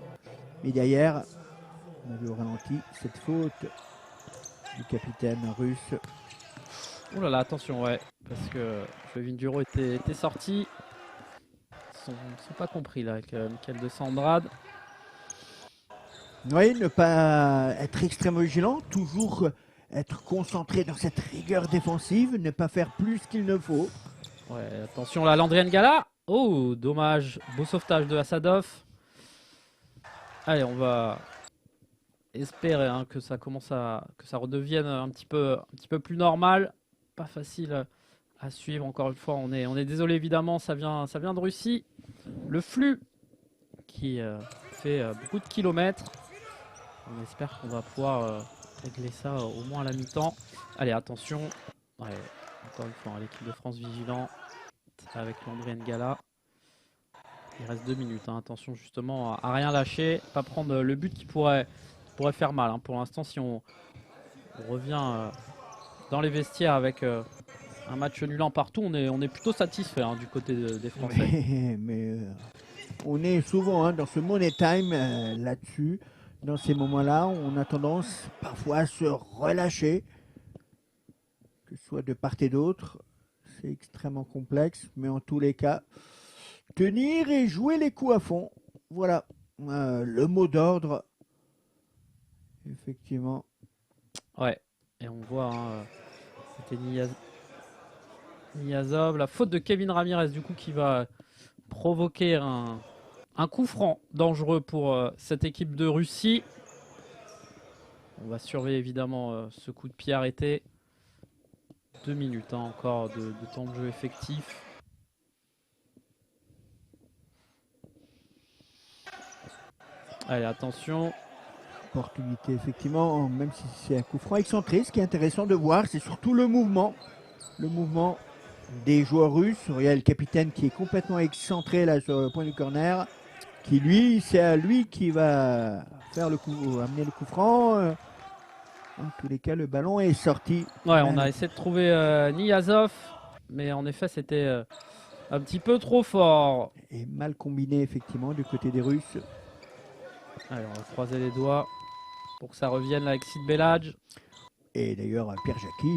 C: Mais derrière, on a vu au ralenti cette faute du capitaine russe.
B: Oh là là, attention, ouais, parce que Joevin Duro était sorti. Ils sont pas compris là avec Michael de Sandrade.
C: Oui, ne pas être extrêmement vigilant, toujours être concentré dans cette rigueur défensive, ne pas faire plus qu'il ne faut.
B: Ouais, attention là, Landry N'Gala. Oh, dommage, beau sauvetage de Assadov. Allez, on va espérer hein, que ça redevienne un petit peu plus normal. Pas facile à suivre. Encore une fois, on est désolé évidemment, ça vient de Russie. Le flux qui fait beaucoup de kilomètres. On espère qu'on va pouvoir régler ça au moins à la mi-temps. Allez, attention. Ouais, encore une fois, hein, l'équipe de France vigilant avec Landry N'Gala. Il reste 2 minutes. Hein. Attention justement à rien lâcher, pas prendre le but qui pourrait faire mal. Hein. Pour l'instant, si on revient dans les vestiaires avec un match nul en partout, on est plutôt satisfait hein, du côté des Français.
C: Mais on est souvent hein, dans ce money time là-dessus. Dans ces moments-là, on a tendance parfois à se relâcher, que ce soit de part et d'autre. C'est extrêmement complexe, mais en tous les cas, tenir et jouer les coups à fond. Voilà le mot d'ordre. Effectivement.
B: Ouais, et on voit, hein, c'était Niazov, la faute de Kevin Ramirez du coup qui va provoquer un coup franc dangereux pour cette équipe de Russie. On va surveiller évidemment ce coup de pied arrêté. 2 minutes hein, encore de temps de jeu effectif. Allez, attention.
C: Opportunité, effectivement, même si c'est un coup franc excentré. Ce qui est intéressant de voir, c'est surtout le mouvement des joueurs russes. Regardez le capitaine qui est complètement excentré là sur le point du corner, qui lui, c'est à lui qui va faire le coup, amener le coup franc. En tous les cas, le ballon est sorti.
B: Ouais, on a essayé de trouver Niyazov, mais en effet, c'était un petit peu trop fort.
C: Et mal combiné, effectivement, du côté des Russes.
B: Allez, on va croiser les doigts pour que ça revienne là avec Sid Belhadj.
C: Et d'ailleurs, Pierre Jacqui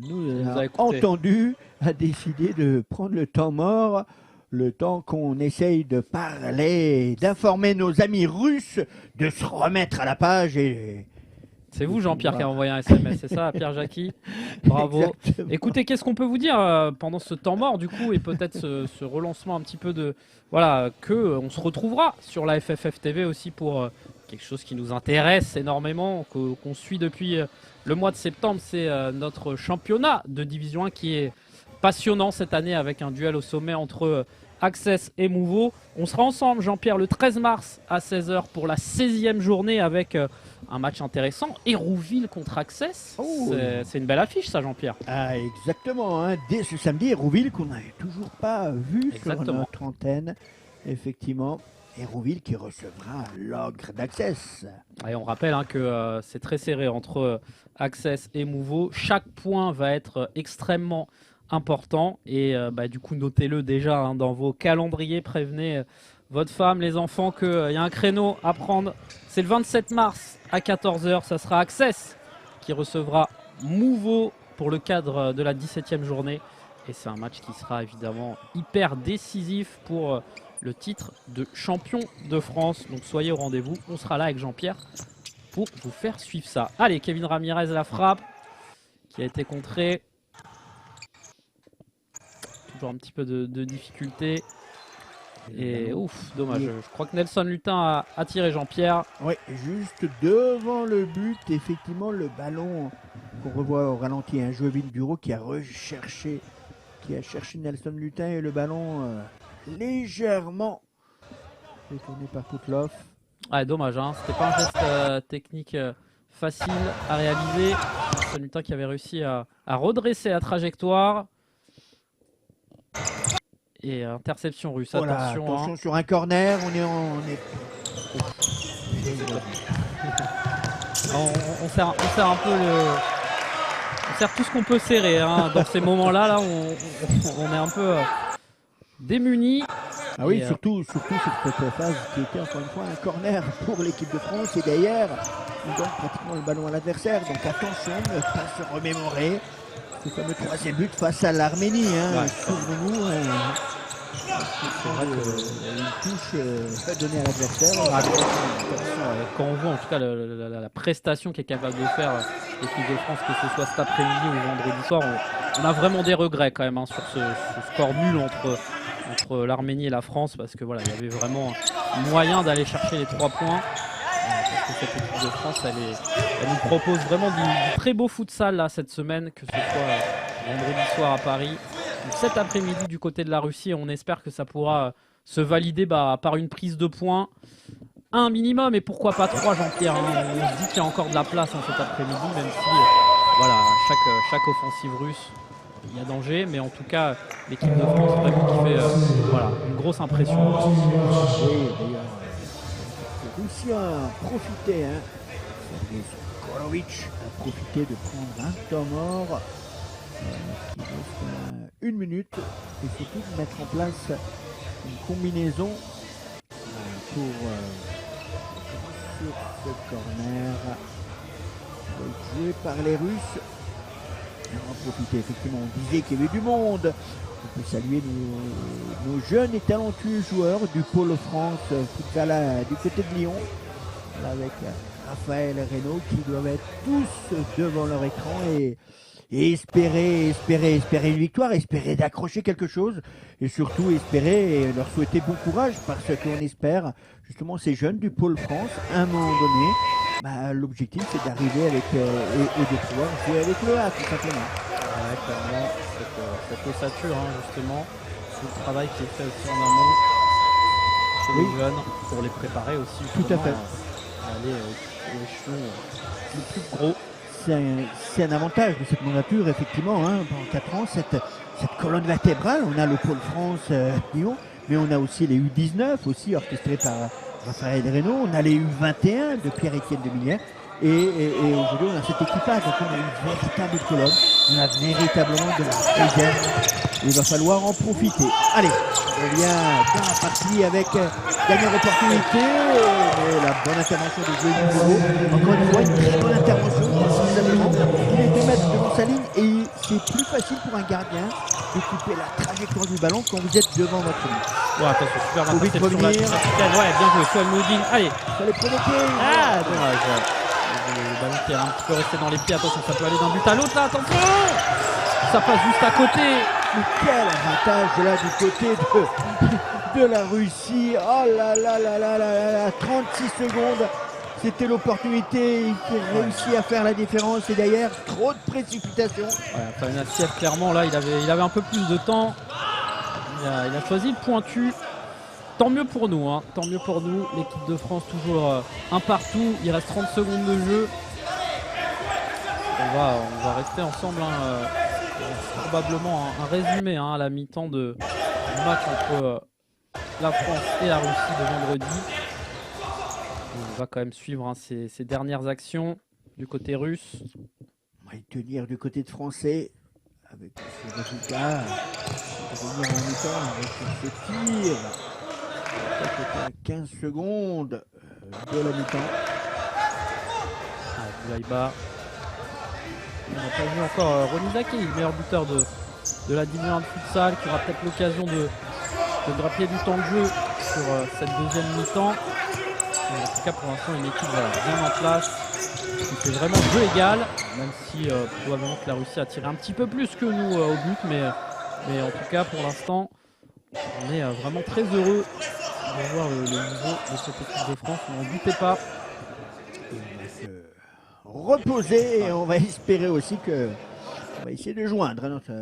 C: nous
B: a
C: a
B: écouté.
C: entendu, a décidé de prendre le temps mort, le temps qu'on essaye de parler, d'informer nos amis russes, de se remettre à la page. Et
B: C'est vous, Jean-Pierre, qui a envoyé un SMS, c'est ça, à Pierre Jacqui? Bravo.
C: Exactement.
B: Écoutez, qu'est-ce qu'on peut vous dire pendant ce temps mort, du coup, et peut-être ce relancement un petit peu de... Voilà, on se retrouvera sur la FFF TV aussi pour quelque chose qui nous intéresse énormément, qu'on suit depuis le mois de septembre. C'est notre championnat de Division 1 qui est passionnant cette année avec un duel au sommet entre Access et Mouveau. On sera ensemble, Jean-Pierre, le 13 mars à 16h pour la 16e journée avec un match intéressant. Hérouville contre Access.
C: Oh.
B: C'est une belle affiche, ça, Jean-Pierre.
C: Ah, exactement. Hein. Dès ce samedi, Hérouville, qu'on n'avait toujours pas vu
B: Exactement.
C: sur notre antenne. Effectivement, Hérouville qui recevra l'ogre d'Access.
B: Et on rappelle que c'est très serré entre Access et Mouveau. Chaque point va être extrêmement important. Et du coup, notez-le déjà dans vos calendriers. Prévenez votre femme, les enfants qu'il y a un créneau à prendre. C'est le 27 mars à 14h. Ça sera Access qui recevra Mouveau pour le cadre de la 17e journée. Et c'est un match qui sera évidemment hyper décisif pour le titre de champion de France. Donc soyez au rendez-vous. On sera là avec Jean-Pierre pour vous faire suivre ça. Allez, Kevin Ramirez, la frappe qui a été contrée. Toujours un petit peu de difficulté. Et ouf, dommage. Je crois que Nelson Lutin a tiré Jean-Pierre.
C: Oui, juste devant le but, effectivement, le ballon qu'on revoit au ralenti, un Joevin Duro qui a cherché Nelson Lutin et le ballon légèrement détourné par Koutloff.
B: Ouais, dommage, hein. C'était pas un geste technique facile à réaliser. Nelson Lutin qui avait réussi à redresser la trajectoire. Et interception russe,
C: Voilà,
B: attention.
C: attention sur un corner, on
B: serre un peu on serre tout ce qu'on peut serrer hein. Dans ces moments-là, là, on est un peu démunis.
C: Ah oui,
B: Et,
C: surtout sur cette phase qui était encore une fois un corner pour l'équipe de France. Et d'ailleurs, on donne pratiquement le ballon à l'adversaire. Donc attention, ne pas se remémorer ce fameux troisième but face à l'Arménie. Hein.
B: Ouais.
C: Souvenez-nous,
B: C'est vrai que
C: une touche donnée à l'adversaire.
B: quand on voit en tout cas la prestation qu'est capable de faire l'équipe de France, que ce soit cet après-midi ou vendredi soir, on a vraiment des regrets quand même hein, sur ce score nul entre l'Arménie et la France, parce que voilà, il y avait vraiment moyen d'aller chercher les 3 points. Parce que cette équipe de France, elle nous propose vraiment du très beau futsal là cette semaine, que ce soit vendredi soir à Paris ou cet après-midi du côté de la Russie. Et on espère que ça pourra se valider par une prise de points. Un minimum, et pourquoi pas 3, Jean-Pierre. Hein. On se dit qu'il y a encore de la place hein, cet après-midi, même si voilà, chaque offensive russe, il y a danger. Mais en tout cas, l'équipe de France vraiment qui fait voilà, une grosse impression.
C: Oui, d'ailleurs, Russie a profité, hein. Sergei Sokolovic a profité de prendre un temps mort qui reste 1 minute et surtout de mettre en place une combinaison pour sur ce corner joué par les Russes. On a profité, effectivement, on disait qu'il y avait du monde. On peut saluer nos jeunes et talentueux joueurs du Pôle France futsal du côté de Lyon, là, avec Raphaël et Reynaud qui doivent être tous devant leur écran et espérer une victoire, espérer d'accrocher quelque chose et surtout espérer et leur souhaiter bon courage, parce qu'on espère justement ces jeunes du Pôle France à un moment donné. L'objectif c'est d'arriver avec et de pouvoir jouer avec le A tout simplement.
B: Ouais, clairement, cette ossature, hein, justement, tout le travail qui est fait aussi en amont chez les jeunes pour les préparer aussi.
C: Tout à fait.
B: aller au échelon le plus gros.
C: C'est un avantage de cette mandature, effectivement. Hein, pendant 4 ans, cette colonne vertébrale, on a le Pôle France Lyon, mais on a aussi les U19, aussi orchestrés par Raphaël Reynaud. On a les U21 de Pierre-Étienne Demilière. Et aujourd'hui, on a cette équipe-là. Donc, on a une véritable colonne. On a véritablement de la réserve. Il va falloir en profiter. Allez, on revient dans la partie avec dernière opportunité. Mais la bonne intervention de Joël Nouveau. Encore une fois, une très bonne intervention. Simplement, il est 2 mètres devant sa ligne. Et c'est plus facile pour un gardien de couper la trajectoire du ballon quand vous êtes devant votre ligne.
B: Ouais, attention, super
C: Faut vite
B: interception là.
C: revenir.
B: Ouais, bien joué, Soel Moudine. Allez,
C: Il fallait provoquer.
B: ah, dommage. Ouais. Le ballon qui est un petit peu resté dans les pieds. Attention, ça peut aller d'un but à l'autre là. Attention, ça passe juste à côté.
C: Mais quel avantage là du côté de la Russie. Oh là là là là là là, 36 secondes. C'était l'opportunité qui réussit à faire la différence. Et derrière, trop de précipitation.
B: Ouais, Afanassiev, clairement, là, il avait un peu plus de temps. Il a choisi le pointu. Tant mieux pour nous, hein. Tant mieux pour nous. L'équipe de France, toujours un partout. Il reste 30 secondes de jeu. On va rester ensemble. Hein, probablement un résumé à la mi-temps du match entre la France et la Russie de vendredi. On va quand même suivre ces dernières actions du côté russe.
C: On va y tenir du côté de français avec ce résultat. On va revenir en mi-temps avec ce tir. C'était à 15 secondes de la mi-temps.
B: Boulaïba. On n'a pas vu encore Ronny Zaki, le meilleur buteur de la Division 1 de futsal, qui aura peut-être l'occasion de grappiller du temps de jeu sur cette deuxième mi-temps. En tout cas, pour l'instant, une équipe bien en place, qui fait vraiment jeu égal, même si probablement que la Russie a tiré un petit peu plus que nous au but, mais en tout cas, pour l'instant, on est vraiment très heureux de voir le niveau de cette équipe de France. N'en doutez pas.
C: Reposer et on va espérer aussi que on va essayer de joindre notre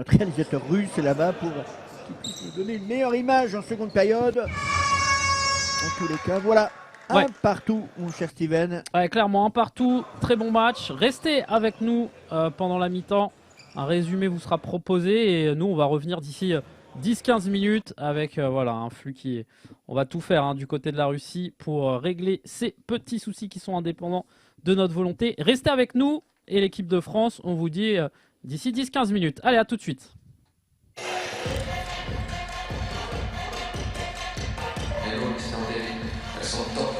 C: réalisateur russe là-bas pour qu'il puisse nous donner une meilleure image en seconde période. En tous les cas, voilà, un partout, mon cher Steven.
B: Ouais, clairement, un partout, très bon match. Restez avec nous pendant la mi-temps. Un résumé vous sera proposé et nous, on va revenir d'ici 10-15 minutes avec un flux qui est... On va tout faire du côté de la Russie pour régler ces petits soucis qui sont indépendants de notre volonté. Restez avec nous et l'équipe de France, on vous dit d'ici 10-15 minutes. Allez, à tout de suite.
E: Elles sont top.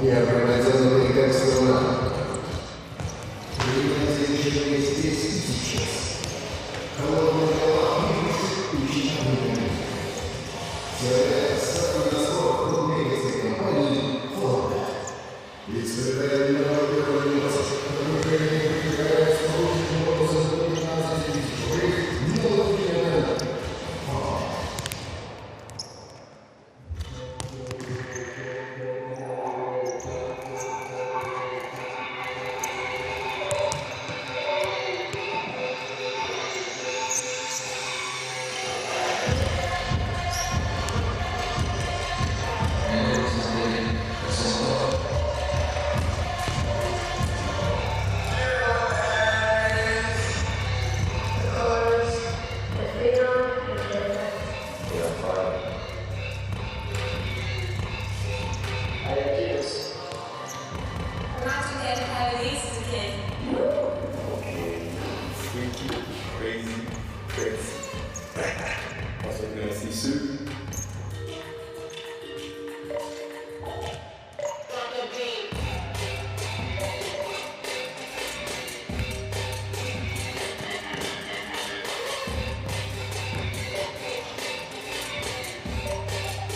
E: Первый военный экстрасенс. Время завершения здесь и сейчас. Холодная голова учить не Теория самый наскок крупнейшей компании Форда. Испытание мировой организации. Окружение прибегает к полученному образом 15 тысяч рублей. Мелодия.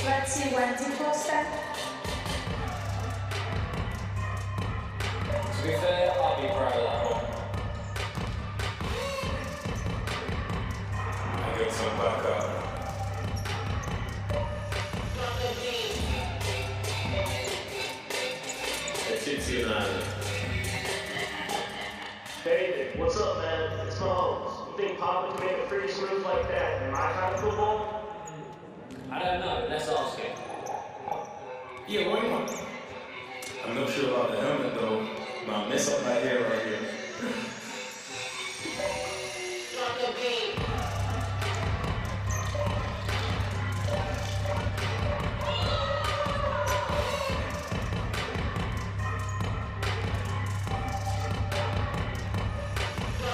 F: Let's see when to post that.
G: To be fair, I'll be proud of that one.
A: I get some back up.
H: David, what's up, man? It's Mahomes. You think Papa can make a freeze move like that in my kind of football?
G: I don't know, let's ask him.
A: Yeah, why not? I'm not sure about the helmet though, but I'll mess up my hair right here.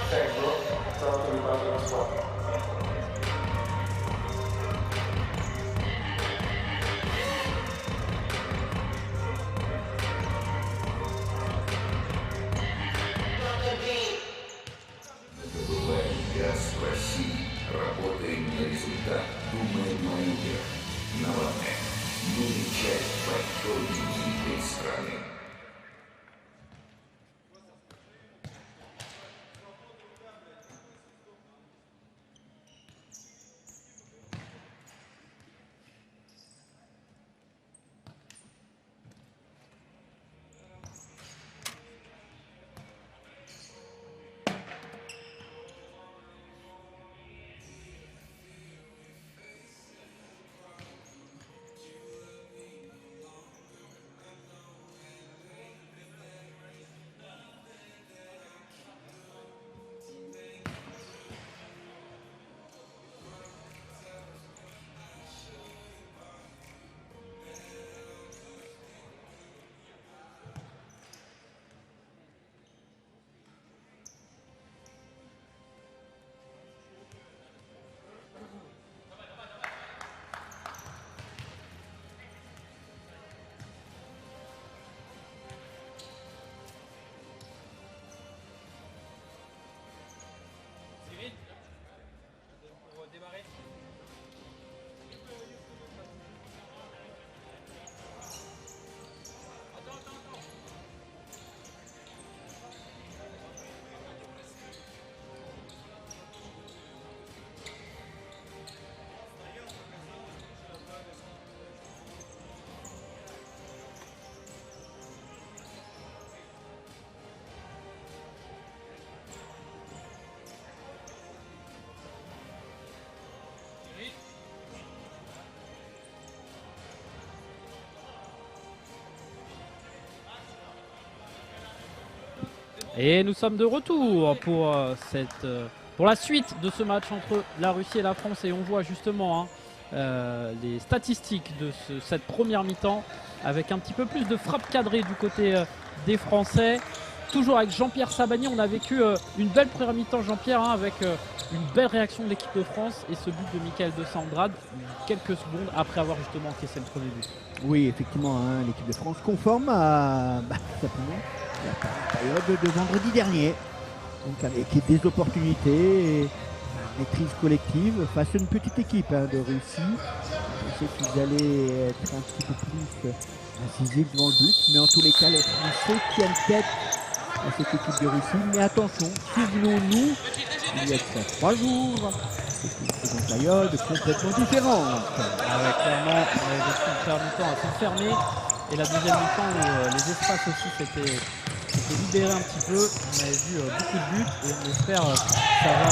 A: Thanks, bro. Talk to me about the squad.
E: Добываем газ в России, работаем на результат, думаем о людях. Новотек. Мы часть большой великой страны.
B: Et nous sommes de retour pour, pour la suite de ce match entre la Russie et la France. Et on voit justement les statistiques de cette première mi-temps avec un petit peu plus de frappes cadrées du côté des Français. toujours avec Jean-Pierre Sabani. On a vécu une belle première mi-temps, Jean-Pierre, hein, avec une belle réaction de l'équipe de France et ce but de Michael de Sandrade quelques secondes après avoir justement encaissé le premier but.
C: Oui, effectivement, hein, l'équipe de France conforme à simplement la période de vendredi dernier. Donc avec des opportunités, et une maîtrise collective face à une petite équipe de Russie. Je sais qu'ils allaient être un petit peu plus incisifs devant le but, mais en tous les cas, les Français tiennent tête à cette équipe de Russie. Mais attention, souvenons-nous, il y a de ça 3 jours, c'est une seconde période complètement différente.
B: Avec clairement les première mi-temps assez fermé et la deuxième mi-temps où les espaces aussi s'étaient libérés un petit peu. On avait vu beaucoup de buts et on espère que ça va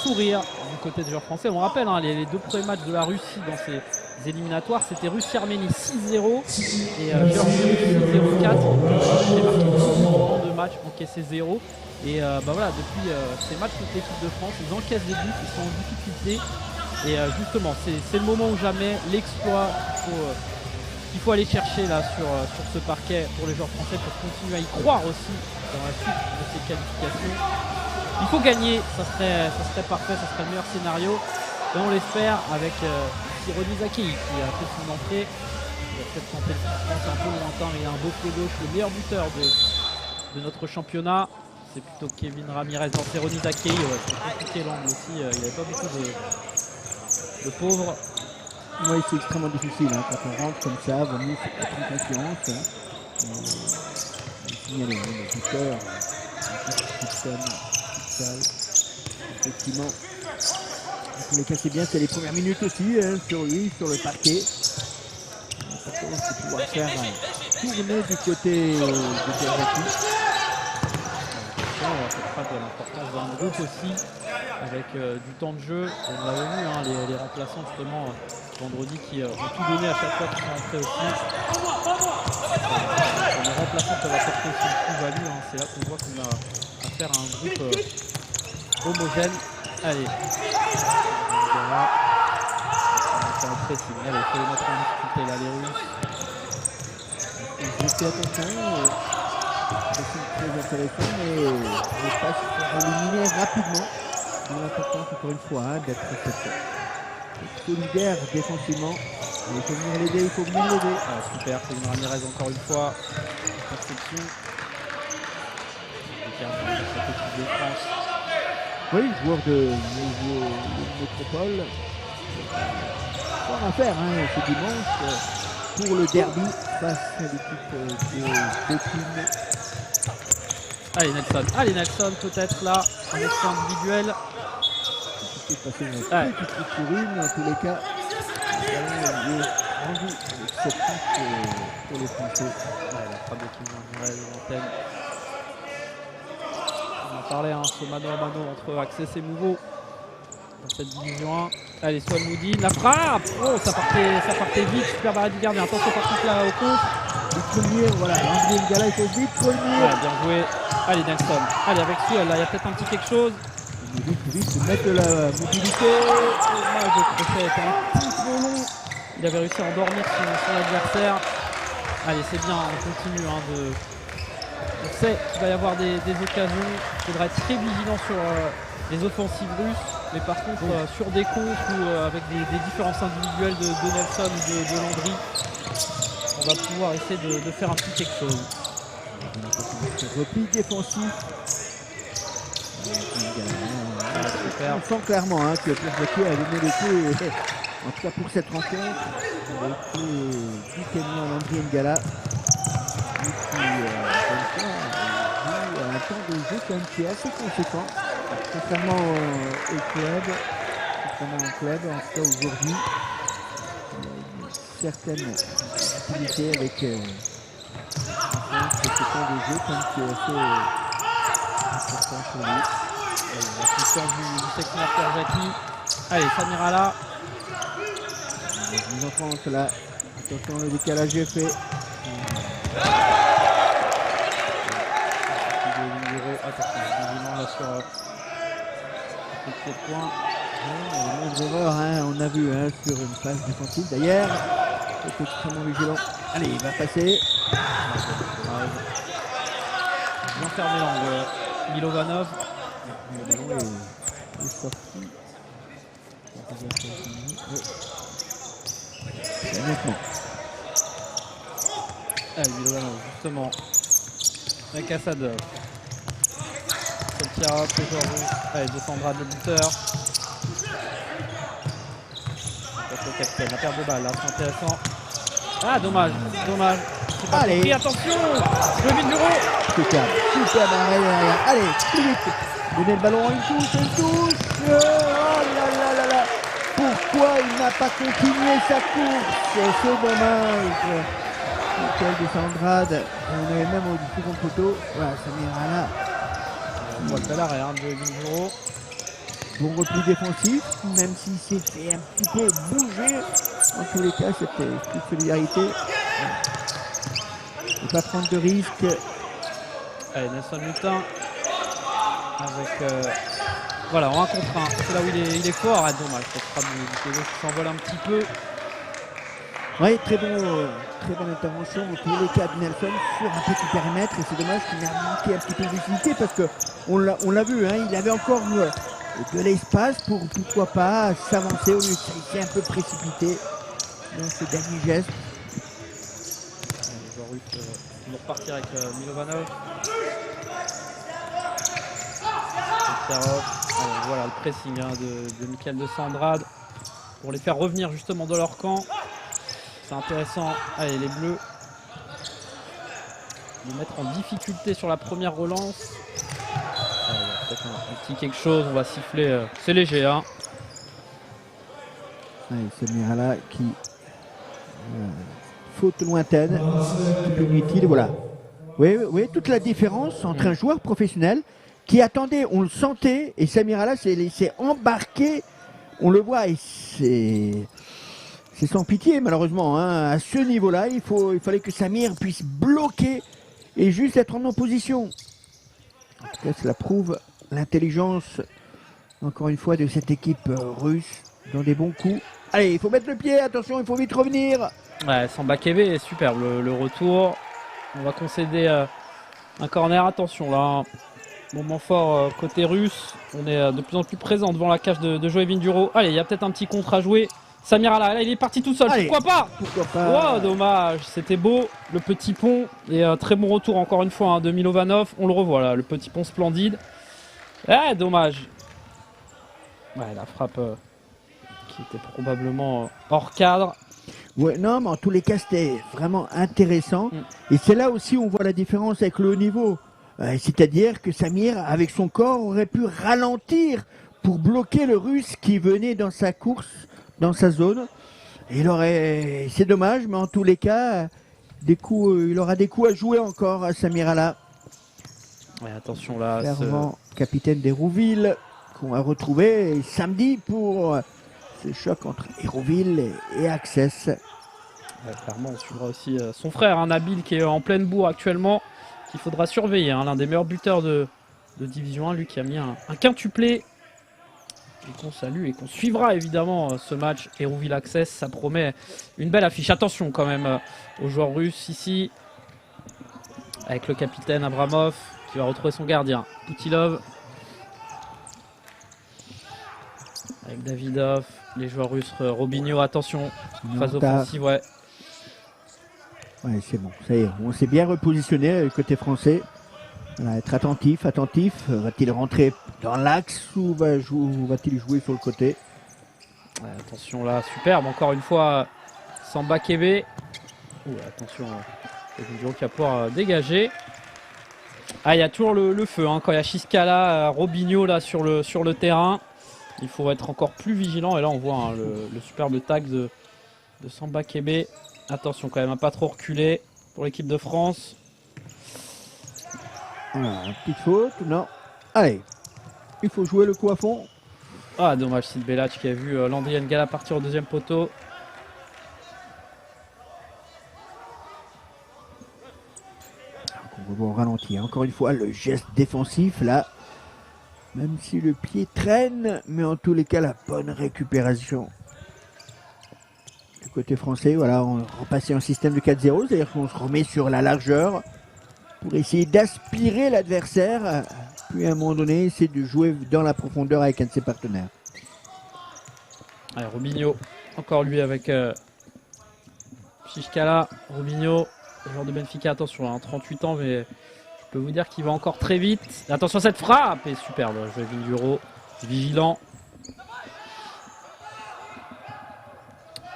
B: sourire du côté des joueurs français. On rappelle les deux premiers matchs de la Russie dans ces éliminatoires, c'était Russie-Arménie 6-0 et Géorgie 0-4. En 2 matchs, encaissé 0. Et voilà, depuis ces matchs contre l'équipe de France, ils encaissent des buts, ils sont en difficulté. Et justement, c'est le moment ou jamais, l'exploit qu'il faut aller chercher là sur ce parquet pour les joueurs français pour continuer à y croire aussi dans la suite de ces qualifications. Il faut gagner, ça serait parfait, ça serait le meilleur scénario. Et on l'espère avec Ronny Zakei qui a fait son entrée. Il a peut-être tenté le France un peu lointain, mais il a un beau pied gauche, le meilleur buteur de notre championnat. C'est plutôt Kevin Ramirez. Non, c'est Ronny Zakei, c'est compliqué l'angle aussi, il n'y avait pas beaucoup de pauvres.
C: Oui, c'est extrêmement difficile quand on rentre comme ça, vaut mieux être en confiance. Signaler le buteur, effectivement. En tous les cas, c'est bien, c'est les premières minutes aussi sur lui, sur le parquet. L'important, c'est de pouvoir faire tourner du côté de Gervati.
B: Cette phrase de l'importance d'un groupe aussi, avec du temps de jeu. On l'avait vu, les remplaçants justement vendredi qui ont tout donné à chaque fois qu'ils sont entrés aussi. Les remplaçants peuvent apporter aussi une plus-value. C'est là qu'on voit qu'on a affaire à un groupe homogène. Allez, voilà. On va entrer, il faut les mettre en difficulté là, les Russes.
C: J'ai fait attention. C'est très intéressant, mais les passes sont éliminées rapidement. L'important, encore une fois, d'être solidaire défensivement. Il faut venir l'aider, il faut venir l'aider.
B: Super, Kevin Ramirez encore une fois. Perception. Cette équipe de France.
C: Oui, joueur de métropole. Pas à faire ce dimanche pour le derby face à l'équipe de Pékin.
B: Allez Nelson peut-être là, un exploit individuel.
C: Il peut passer une petite figurine, en tous les cas. Il est rendu avec cette touche pour les Français.
B: La frappe de Kevin Ramirez en antenne. On en parlait, ce mano à mano entre Access et Mouveau dans cette division 1. Allez, Swan-Moudine, la frappe. Oh, ça partait vite, super barré du gardien. Attention par contre là au contre.
C: Le premier, voilà, André Ngala, il faut vite premier.
B: Bien joué. Allez Nelson, allez avec Suel, là il y a peut-être un petit quelque chose.
C: Vite, mettre de la mobilité.
B: Dommage, le crochet était un petit peu long. Il avait réussi à endormir son adversaire. Allez, c'est bien, on continue on sait qu'il va y avoir des occasions. Il faudra être très vigilant sur les offensives russes. Mais par contre, sur des comptes ou avec des différences individuelles de Nelson ou de Landry, on va pouvoir essayer de faire un petit quelque chose.
C: Repli défensif.
B: Super.
C: On sent clairement que Pierre Jacquet a donné le coup, en tout cas pour cette rencontre, avec Duquesnoy et André Ngala, qui joue un temps de jeu quand même qui est assez conséquent, contrairement au club, en tout cas aujourd'hui, une certaine utilité avec ce temps de jeu comme qui est assez important pour lui.
B: La puissance du secteur Pierre Jacquet. Allez, Samira là.
C: Mise en France là. Attention, le décalage est fait.
B: Attention, là sur le pied de poing.
C: Les erreurs, on a vu sur une phase défensive. D'ailleurs, c'est extrêmement vigilant. Allez, il va passer.
B: bien fermé l'angle. Milovanov.
C: Le ballon est sorti. Nettement.
B: Milovanov, justement. Avec Assadov. Soltierov, le joueur russe. Allez, de Sandra, le buteur. Le capitaine, la perte de balle, là, c'est intéressant. Ah, dommage, dommage. C'est pas
C: Allez.
B: compris, attention. Le but du bureau.
C: Super arrêt derrière. Allez, plus vite. Donnez le ballon, une touche. Oh là là là là. Pourquoi il n'a pas continué sa course? C'est dommage. Michael de Sandrade. On est même au second poteau. Voilà, Samir là.
B: On voit le bel arrêt de Vinduro.
C: Bon repli défensif, même s'il s'est fait un petit peu bouger. En tous les cas, c'était une solidarité. Ne pas prendre de risques.
B: Allez, Nelson Mutin. Avec. Voilà, en 1 contre 1. C'est là où il est fort. Ah, dommage, cette frappe du Pérou qui s'envole un petit peu.
C: Oui, très bonne intervention au tous les cas de Nelson sur un petit périmètre. Et c'est dommage qu'il ait manqué un petit peu de lucidité parce qu'on l'a vu, hein, il avait encore de l'espace pour pourquoi pas s'avancer au lieu de s'être un peu précipité dans ce dernier geste.
B: Les joueurs russes vont repartir avec Milovanov. Voilà le pressing de Michael de Sandrade pour les faire revenir justement dans leur camp. C'est intéressant. Allez, les Bleus, les mettre en difficulté sur la première relance. Peut-être un petit quelque chose, on va siffler. C'est léger, hein.
C: C'est Mirala qui faute lointaine, inutile, voilà. Oui, toute la différence entre un joueur professionnel qui attendait, on le sentait, et Samirala s'est laissé embarquer, on le voit, et c'est sans pitié malheureusement, hein. À ce niveau-là, il fallait que Samir puisse bloquer et juste être en opposition. En tout cas, cela prouve l'intelligence, encore une fois, de cette équipe russe, dans des bons coups. Allez, il faut mettre le pied, attention, il faut vite revenir.
B: Ouais, Sambakeve est superbe le retour. On va concéder un corner, attention là. Moment fort côté russe. On est de plus en plus présent devant la cage de Joey Vinduro. Allez, il y a peut-être un petit contre à jouer. Samir là, il est parti tout seul.
C: Allez,
B: pourquoi
C: pas.
B: Oh, dommage. C'était beau. Le petit pont. Et très bon retour encore une fois de Milovanov. On le revoit là. Le petit pont splendide. Eh, dommage. Ouais, la frappe qui était probablement hors cadre.
C: Ouais, non, mais en tous les cas, c'était vraiment intéressant. Et c'est là aussi où on voit la différence avec le haut niveau. C'est-à-dire que Samir, avec son corps, aurait pu ralentir pour bloquer le Russe qui venait dans sa course, dans sa zone. Et c'est dommage, mais en tous les cas, il aura des coups à jouer encore, Samir là.
B: Ouais, attention là.
C: Clairement, capitaine d'Hérouville, qu'on va retrouver samedi pour ce choc entre Hérouville et Access.
B: Ouais, clairement, on suivra aussi son frère, Nabil, qui est en pleine bourre actuellement, qu'il faudra surveiller. L'un des meilleurs buteurs de Division 1, lui qui a mis un quintuplé. Et qu'on salue et qu'on suivra évidemment ce match Hérouville Access. Ça promet une belle affiche. Attention quand même aux joueurs russes ici. Avec le capitaine Abramov qui va retrouver son gardien, Poutilov. Avec Davidov, les joueurs russes, Robinho, attention, phase offensive, ouais.
C: Ouais, c'est bon, ça y est, on s'est bien repositionné côté français. Voilà, être attentif. Va-t-il rentrer dans l'axe ou va-t-il jouer sur le côté?
B: Ouais, attention là, superbe, encore une fois, Sambakeve. Attention, c'est Vinduro qui va pouvoir dégager. Ah, il y a toujours le feu, hein, quand il y a Chiskala, Robinho là sur le terrain. Il faut être encore plus vigilant. Et là, on voit hein, le superbe tag de Sambakebe. Attention quand même à pas trop reculer pour l'équipe de France.
C: Voilà, une petite faute, non. Allez, il faut jouer le coup à fond.
B: Ah, dommage, Sid Belac qui a vu Landry Ngala partir au deuxième poteau.
C: On va voir au ralenti. Encore une fois, le geste défensif là. Même si le pied traîne, mais en tous les cas, la bonne récupération. Du côté français, voilà, on repassait un système de 4-0, c'est-à-dire qu'on se remet sur la largeur. pour essayer d'aspirer l'adversaire. Puis à un moment donné, c'est de jouer dans la profondeur avec un de ses partenaires.
B: Allez, Robinho, encore lui avec Chichkala. Robinho, joueur de Benfica, attention, hein, 38 ans, mais je peux vous dire qu'il va encore très vite. Attention à cette frappe, et superbe, Joëvin Duro, vigilant.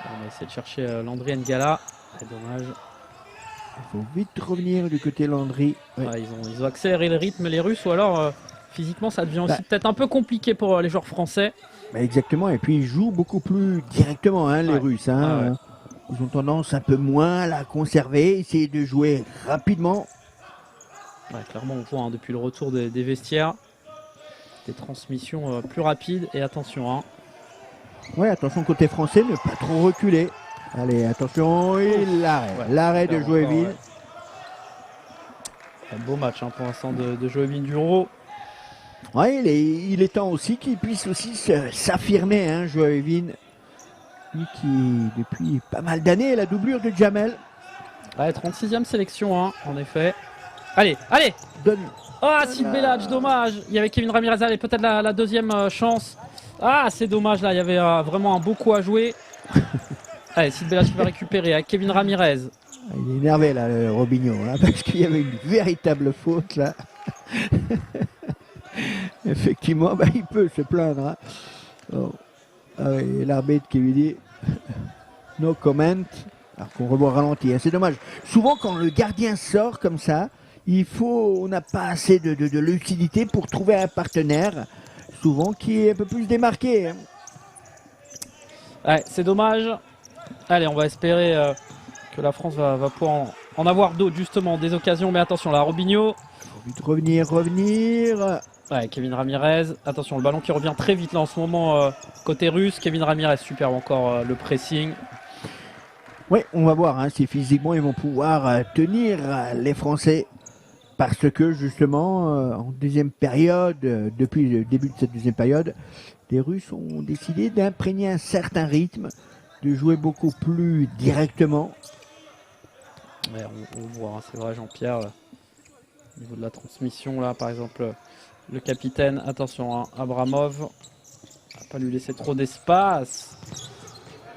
B: On va essayer de chercher Landry N'Gala, c'est dommage.
C: Il faut vite revenir du côté Landry. Ouais.
B: Ouais, ils ont accéléré le rythme, les Russes, ou alors physiquement ça devient aussi peut-être un peu compliqué pour les joueurs français.
C: Bah exactement, et puis ils jouent beaucoup plus directement, hein, les Russes. Hein.
B: Ah ouais.
C: Ils ont tendance un peu moins à la conserver, essayer de jouer rapidement.
B: Ouais, clairement, on voit hein, depuis le retour des vestiaires, des transmissions plus rapides. Et attention, hein.
C: Ouais, attention côté français, ne pas trop reculer. Allez, attention, et l'arrêt.
B: Ouais,
C: L'arrêt de Joëvin.
B: Ouais. Un beau match hein, pour l'instant de Joëvin Duro.
C: Ouais, il est temps aussi qu'il puisse aussi s'affirmer, hein, Joëvin. Lui qui, depuis pas mal d'années, est la doublure de Jamel.
B: Ouais, 36e sélection, hein, en effet. Allez, allez.
C: Donne.
B: Ah, Sid Belac, dommage. Il y avait Kevin Ramirez, allez, peut-être la deuxième chance. Ah, c'est dommage, là, il y avait vraiment un beau coup à jouer. Allez, Sid Belac qui va récupérer avec Kevin Ramirez.
C: Il est énervé, là, le Robinho, là, parce qu'il y avait une véritable faute, là. Effectivement, bah, il peut se plaindre. Hein. Oh. Ah oui, l'arbitre qui lui dit no comment, alors qu'on revoit ralenti. Hein. C'est dommage. Souvent, quand le gardien sort comme ça, on n'a pas assez de lucidité pour trouver un partenaire, souvent qui est un peu plus démarqué. Hein.
B: Ouais, c'est dommage. Allez, on va espérer que la France va pouvoir en avoir d'autres, justement, des occasions. Mais attention, là, Robinho.
C: Faut vite revenir.
B: Ouais, Kevin Ramirez. Attention, le ballon qui revient très vite là en ce moment côté russe. Kevin Ramirez, superbe encore le pressing.
C: Oui, on va voir hein, si physiquement ils vont pouvoir tenir les Français. Parce que justement, en deuxième période, depuis le début de cette deuxième période, les Russes ont décidé d'imprégner un certain rythme, de jouer beaucoup plus directement.
B: Ouais, on voit, hein, c'est vrai Jean-Pierre, au niveau de la transmission là, par exemple, le capitaine, attention, hein, Abramov, on va pas lui laisser trop d'espace.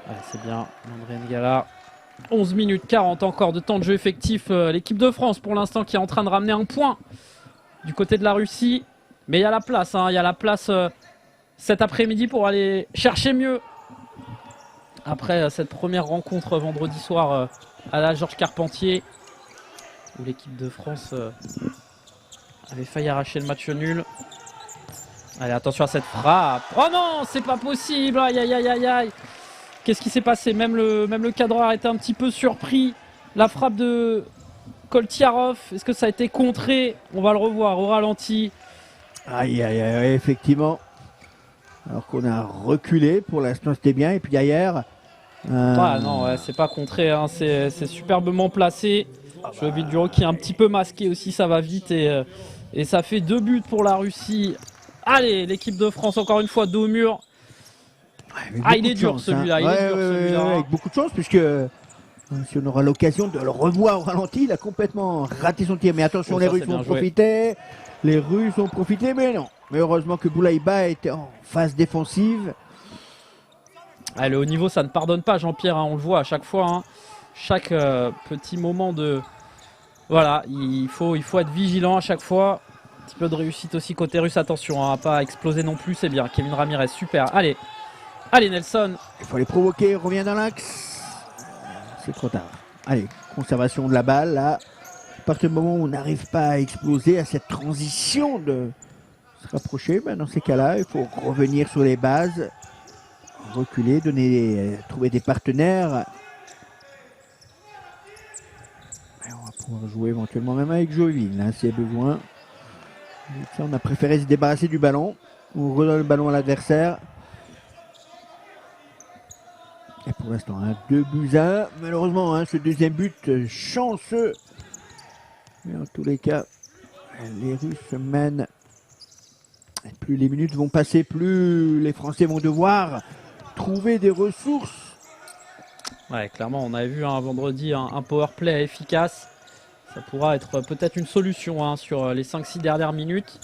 B: Ouais, c'est bien, Landry N'Gala. 11 minutes 40 encore de temps de jeu effectif. L'équipe de France pour l'instant qui est en train de ramener un point du côté de la Russie. Mais il y a la place, hein, il y a la place cet après-midi pour aller chercher mieux. Après cette première rencontre vendredi soir à la Georges Carpentier, où l'équipe de France avait failli arracher le match nul. Allez, attention à cette frappe. Oh non, c'est pas possible. Aïe, aïe, aïe, aïe, aïe. Qu'est-ce qui s'est passé? Même le cadreur a été un petit peu surpris. La frappe de Koltiarov, est-ce que ça a été contré? On va le revoir au ralenti.
C: Aïe, aïe, aïe, effectivement. Alors qu'on a reculé, pour l'instant c'était bien. Et puis derrière...
B: Ah non, ouais, c'est pas contré, hein. C'est superbement placé. Joëvin Duro qui est un petit peu masqué aussi, ça va vite. Et ça fait 2 buts pour la Russie. Allez, l'équipe de France encore une fois dos au mur. Ah, il est dur celui-là,
C: avec beaucoup de chance, puisque si on aura l'occasion de le revoir au ralenti, il a complètement raté son tir. Mais attention, les Russes vont profiter. Les Russes ont profité, mais non. Mais heureusement que Boulaïba était en phase défensive.
B: Ah, le haut niveau, ça ne pardonne pas, Jean-Pierre, hein, on le voit à chaque fois. Hein. Chaque petit moment de... Voilà, il faut être vigilant à chaque fois. Un petit peu de réussite aussi côté russe, attention, hein, à pas exploser non plus, c'est bien. Kevin Ramirez, super. Allez, Nelson.
C: Il faut les provoquer, revient dans l'axe. C'est trop tard. Allez, conservation de la balle, là. À partir du moment où on n'arrive pas à exploser, à cette transition de se rapprocher, ben dans ces cas-là, il faut revenir sur les bases, reculer, trouver des partenaires. Et on va pouvoir jouer éventuellement même avec Joëvin, hein, s'il y a besoin. Ça, on a préféré se débarrasser du ballon. On redonne le ballon à l'adversaire. Et pour l'instant, 2-1. Malheureusement, hein, ce deuxième but chanceux. Mais en tous les cas, les Russes mènent. Et plus les minutes vont passer, plus les Français vont devoir trouver des ressources.
B: Ouais, clairement, on avait vu vendredi un power play efficace. Ça pourra être peut-être une solution hein, sur les 5-6 dernières minutes.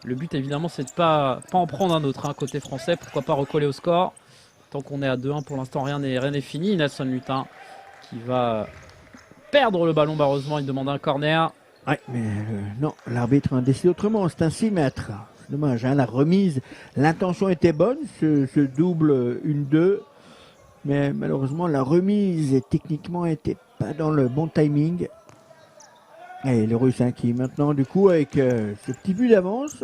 B: Le but évidemment c'est de pas en prendre un autre hein, côté français. Pourquoi pas recoller au score. Tant qu'on est à 2-1 pour l'instant rien n'est fini. Nelson Lutin qui va perdre le ballon malheureusement. Il demande un corner.
C: Ouais, mais non, l'arbitre a décidé autrement. C'est un 6 mètres. C'est dommage, hein, la remise, l'intention était bonne, ce double 1-2. Mais malheureusement, la remise techniquement n'était pas dans le bon timing. Et les Russes hein, qui maintenant, du coup, avec ce petit but d'avance,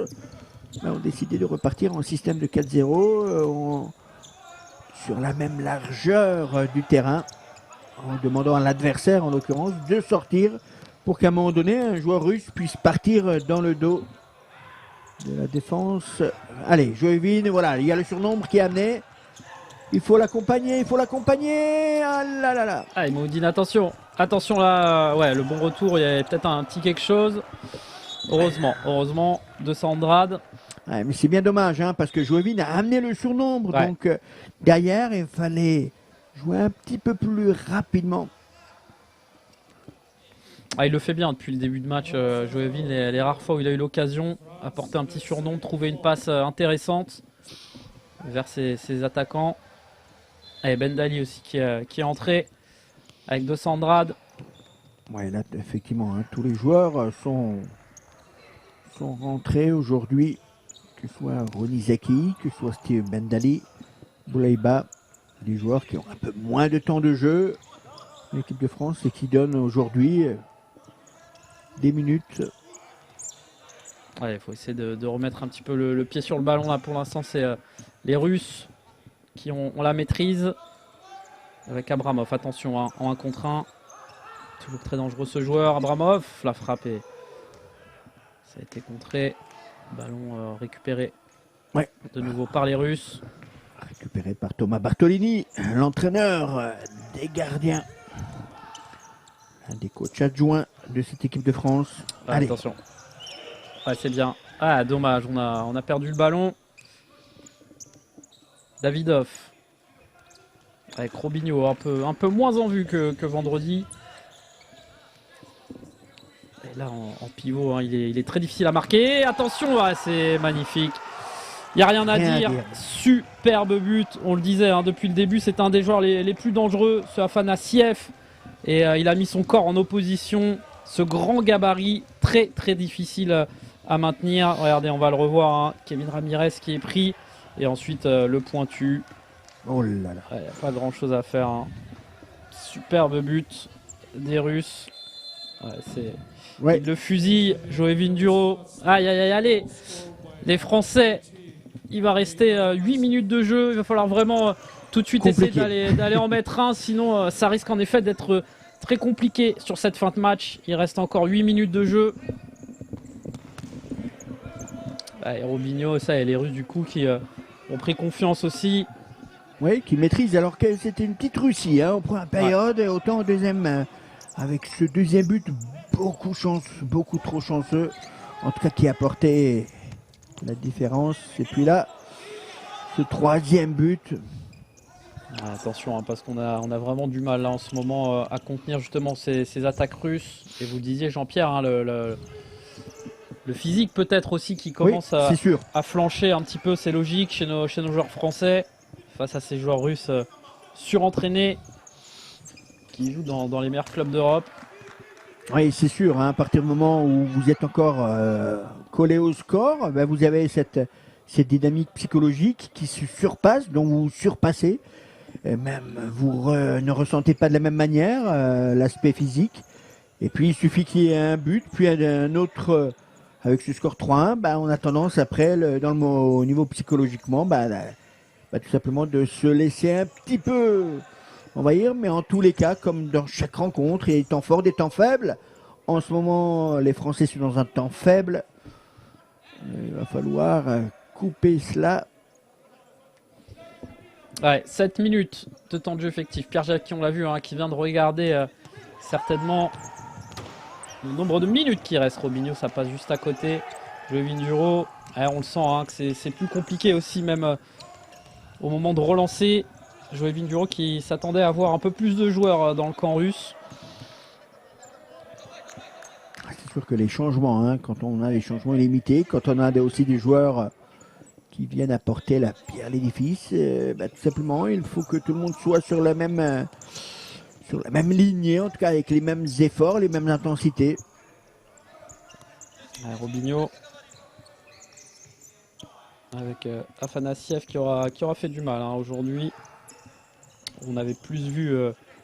C: ont décidé de repartir en système de 4-0 sur la même largeur du terrain, en demandant à l'adversaire, en l'occurrence, de sortir pour qu'à un moment donné, un joueur russe puisse partir dans le dos de la défense. Allez, Joevin, voilà, il y a le surnombre qui est amené. Il faut l'accompagner, il faut l'accompagner. Ah là là là.
B: Ah, Imoudine, attention. Attention là, ouais, le bon retour, il y avait peut-être un petit quelque chose. Heureusement, de Sandrade.
C: Ouais, mais c'est bien dommage, hein, parce que Joevin a amené le surnombre.
B: Ouais.
C: Donc, derrière, il fallait jouer un petit peu plus rapidement.
B: Ah, il le fait bien depuis le début de match, Joevin. Les rares fois où il a eu l'occasion, apporter un petit surnom, trouver une passe intéressante vers ses attaquants. Et Bendali aussi qui est entré avec De Sandrade.
C: Ouais, là, effectivement, hein, tous les joueurs sont rentrés aujourd'hui, que ce soit Ronny Zeki, que ce soit Steve Bendali, Boulaïba, des joueurs qui ont un peu moins de temps de jeu, l'équipe de France, et qui donnent aujourd'hui des minutes.
B: Ouais, il faut essayer de remettre un petit peu le pied sur le ballon. Là, pour l'instant, c'est les Russes qui ont la maîtrise. Avec Abramov, attention, hein, en 1 contre 1. Toujours très dangereux ce joueur. Abramov, la frappe et ça a été contré. Ballon récupéré de nouveau par les Russes.
C: Récupéré par Thomas Bartolini, l'entraîneur des gardiens. Un des coachs adjoints de cette équipe de France.
B: Ah,
C: Allez.
B: attention. Ouais, c'est bien. Ah, dommage, on a perdu le ballon. Davidov. Avec Robinho, un peu moins en vue que vendredi. Et là, en pivot, hein, il est très difficile à marquer. Attention, c'est magnifique. Il n'y a rien à dire. Superbe but. On le disait hein, depuis le début, c'est un des joueurs les plus dangereux, ce Afanassiev. Et il a mis son corps en opposition. Ce grand gabarit, très très difficile à maintenir. Regardez, on va le revoir. Hein. Kevin Ramirez qui est pris. Et ensuite, le pointu.
C: Oh là là.
B: Il n'y a pas grand chose à faire. Hein. Superbe but des Russes. Ouais. Il le fusille. Joevin Duro. Aïe, allez. Les Français. Il va rester 8 minutes de jeu. Il va falloir vraiment tout de suite essayer d'aller en mettre un. Sinon, ça risque en effet d'être très compliqué sur cette fin de match. Il reste encore 8 minutes de jeu. Et Robinho, ça, et les Russes du coup qui ont pris confiance aussi.
C: Oui, qui maîtrise, alors que c'était une petite Russie hein, en première période, et autant en deuxième, avec ce deuxième but, beaucoup trop chanceux, en tout cas qui apportait la différence. Et puis là, ce troisième but.
B: Attention, hein, parce qu'on a vraiment du mal là en ce moment à contenir justement ces attaques russes. Et vous le disiez, Jean-Pierre, hein, le physique peut-être aussi qui commence à flancher un petit peu, c'est logique chez nos joueurs français. Face à ces joueurs russes surentraînés qui jouent dans les meilleurs clubs d'Europe.
C: Oui, c'est sûr, hein, à partir du moment où vous êtes encore collé au score, ben vous avez cette dynamique psychologique qui se surpasse, dont vous surpassez. Et même vous ne ressentez pas de la même manière l'aspect physique. Et puis il suffit qu'il y ait un but, puis un autre avec ce score 3-1, ben, on a tendance après, au niveau psychologiquement, tout simplement de se laisser un petit peu envahir, mais en tous les cas, comme dans chaque rencontre, il y a des temps forts, des temps faibles. En ce moment, les Français sont dans un temps faible. Il va falloir couper cela.
B: Ouais, 7 minutes de temps de jeu effectif. Pierre Jacqui, on l'a vu, hein, qui vient de regarder certainement le nombre de minutes qui reste. Robinho, ça passe juste à côté. Joevin Duro, on le sent hein, que c'est plus compliqué aussi, même au moment de relancer. Joevin Duro qui s'attendait à avoir un peu plus de joueurs dans le camp russe.
C: sûr que les changements, hein, quand on a les changements limités, quand on a aussi des joueurs qui viennent apporter la pierre à l'édifice, tout simplement, il faut que tout le monde soit sur la même lignée, en tout cas avec les mêmes efforts, les mêmes intensités.
B: Robinho avec Afanassiev qui aura fait du mal hein, aujourd'hui. On avait plus vu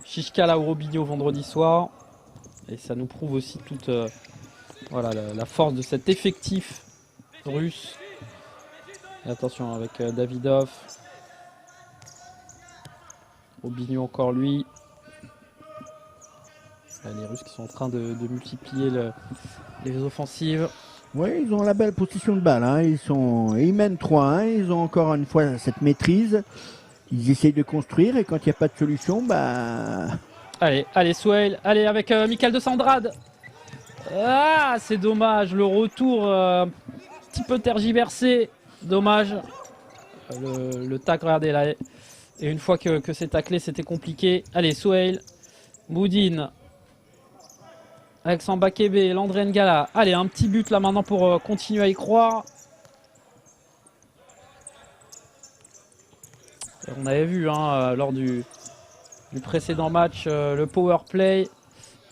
B: Chichkala ou Robinho vendredi soir. Et ça nous prouve aussi toute la force de cet effectif russe. Et attention avec Davidov. Robinho encore lui. Là, les Russes qui sont en train de multiplier les offensives.
C: Oui, ils ont la belle position de balle. Hein. Ils mènent 3-1. Ils ont encore une fois cette maîtrise. Ils essayent de construire et quand il n'y a pas de solution,
B: Allez, Souheil. Allez, avec Michael de Sandrade. Ah, c'est dommage. Le retour, un petit peu tergiversé. Dommage. Le tac, regardez là. Et une fois que c'est taclé, c'était compliqué. Allez, Souheil. Moudine. Avec Samba Kebe, Landry N'Gala. Allez, un petit but là maintenant pour continuer à y croire. Et on avait vu hein, lors du précédent match le power play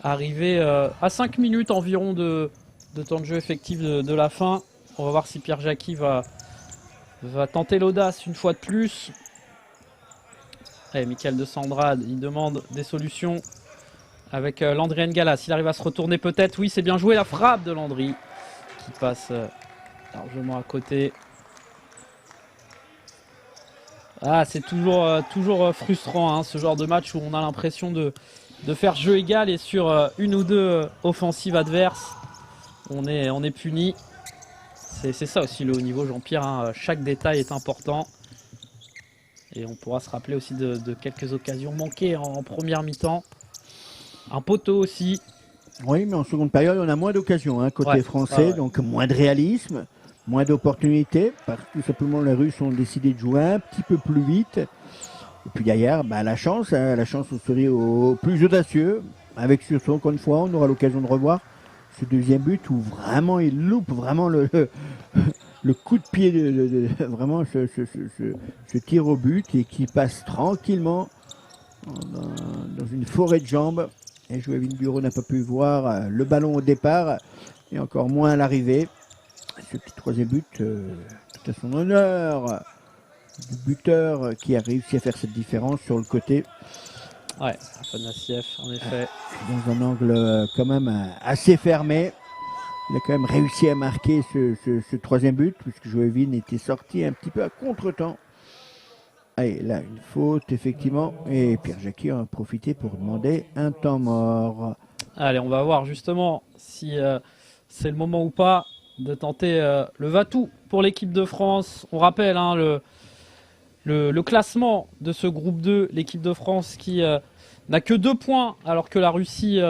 B: arriver à 5 minutes environ de temps de jeu effectif de la fin. On va voir si Pierre Jacqui va tenter l'audace une fois de plus. Allez, Michael de Sandrade, il demande des solutions. Avec Landry N'Gala, s'il arrive à se retourner peut-être. Oui, c'est bien joué la frappe de Landry qui passe largement à côté. Ah, c'est toujours frustrant hein, ce genre de match où on a l'impression de faire jeu égal et sur une ou deux offensives adverses, on est puni. C'est ça aussi le haut niveau, Jean-Pierre. Hein, chaque détail est important. Et on pourra se rappeler aussi de quelques occasions manquées en première mi-temps. Un poteau aussi.
C: Oui, mais en seconde période, on a moins d'occasions hein, côté français, donc moins de réalisme, moins d'opportunités, parce que tout simplement les Russes ont décidé de jouer un petit peu plus vite. Et puis derrière, la chance on serait au plus audacieux, avec surtout encore une fois, on aura l'occasion de revoir ce deuxième but où vraiment il loupe vraiment le coup de pied, vraiment ce tir au but et qui passe tranquillement dans une forêt de jambes. Et Joëvin Bureau n'a pas pu voir le ballon au départ et encore moins à l'arrivée. Ce petit troisième but, tout à son honneur, du buteur qui a réussi à faire cette différence sur le côté.
B: Ouais, Afanassiev en effet.
C: Dans un angle quand même assez fermé. Il a quand même réussi à marquer ce troisième but puisque Joëvin était sorti un petit peu à contre-temps. Allez, là, une faute, effectivement. Et Pierre Jacqui en a profité pour demander un temps mort.
B: Allez, on va voir justement si c'est le moment ou pas de tenter le va-tout pour l'équipe de France. On rappelle hein, le classement de ce groupe 2, l'équipe de France qui n'a que 2 points alors que la Russie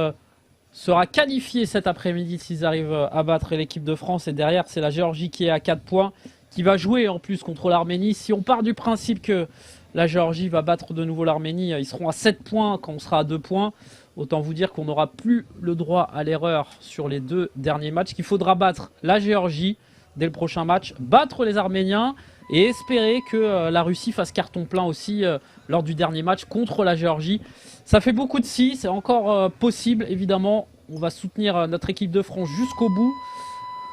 B: sera qualifiée cet après-midi s'ils arrivent à battre l'équipe de France. Et derrière, c'est la Géorgie qui est à 4 points. Qui va jouer en plus contre l'Arménie. Si on part du principe que la Géorgie va battre de nouveau l'Arménie, ils seront à 7 points quand on sera à 2 points. Autant vous dire qu'on n'aura plus le droit à l'erreur sur les 2 derniers matchs. Qu'il faudra battre la Géorgie dès le prochain match, battre les Arméniens et espérer que la Russie fasse carton plein aussi lors du dernier match contre la Géorgie. Ça fait beaucoup de si, c'est encore possible évidemment. On va soutenir notre équipe de France jusqu'au bout.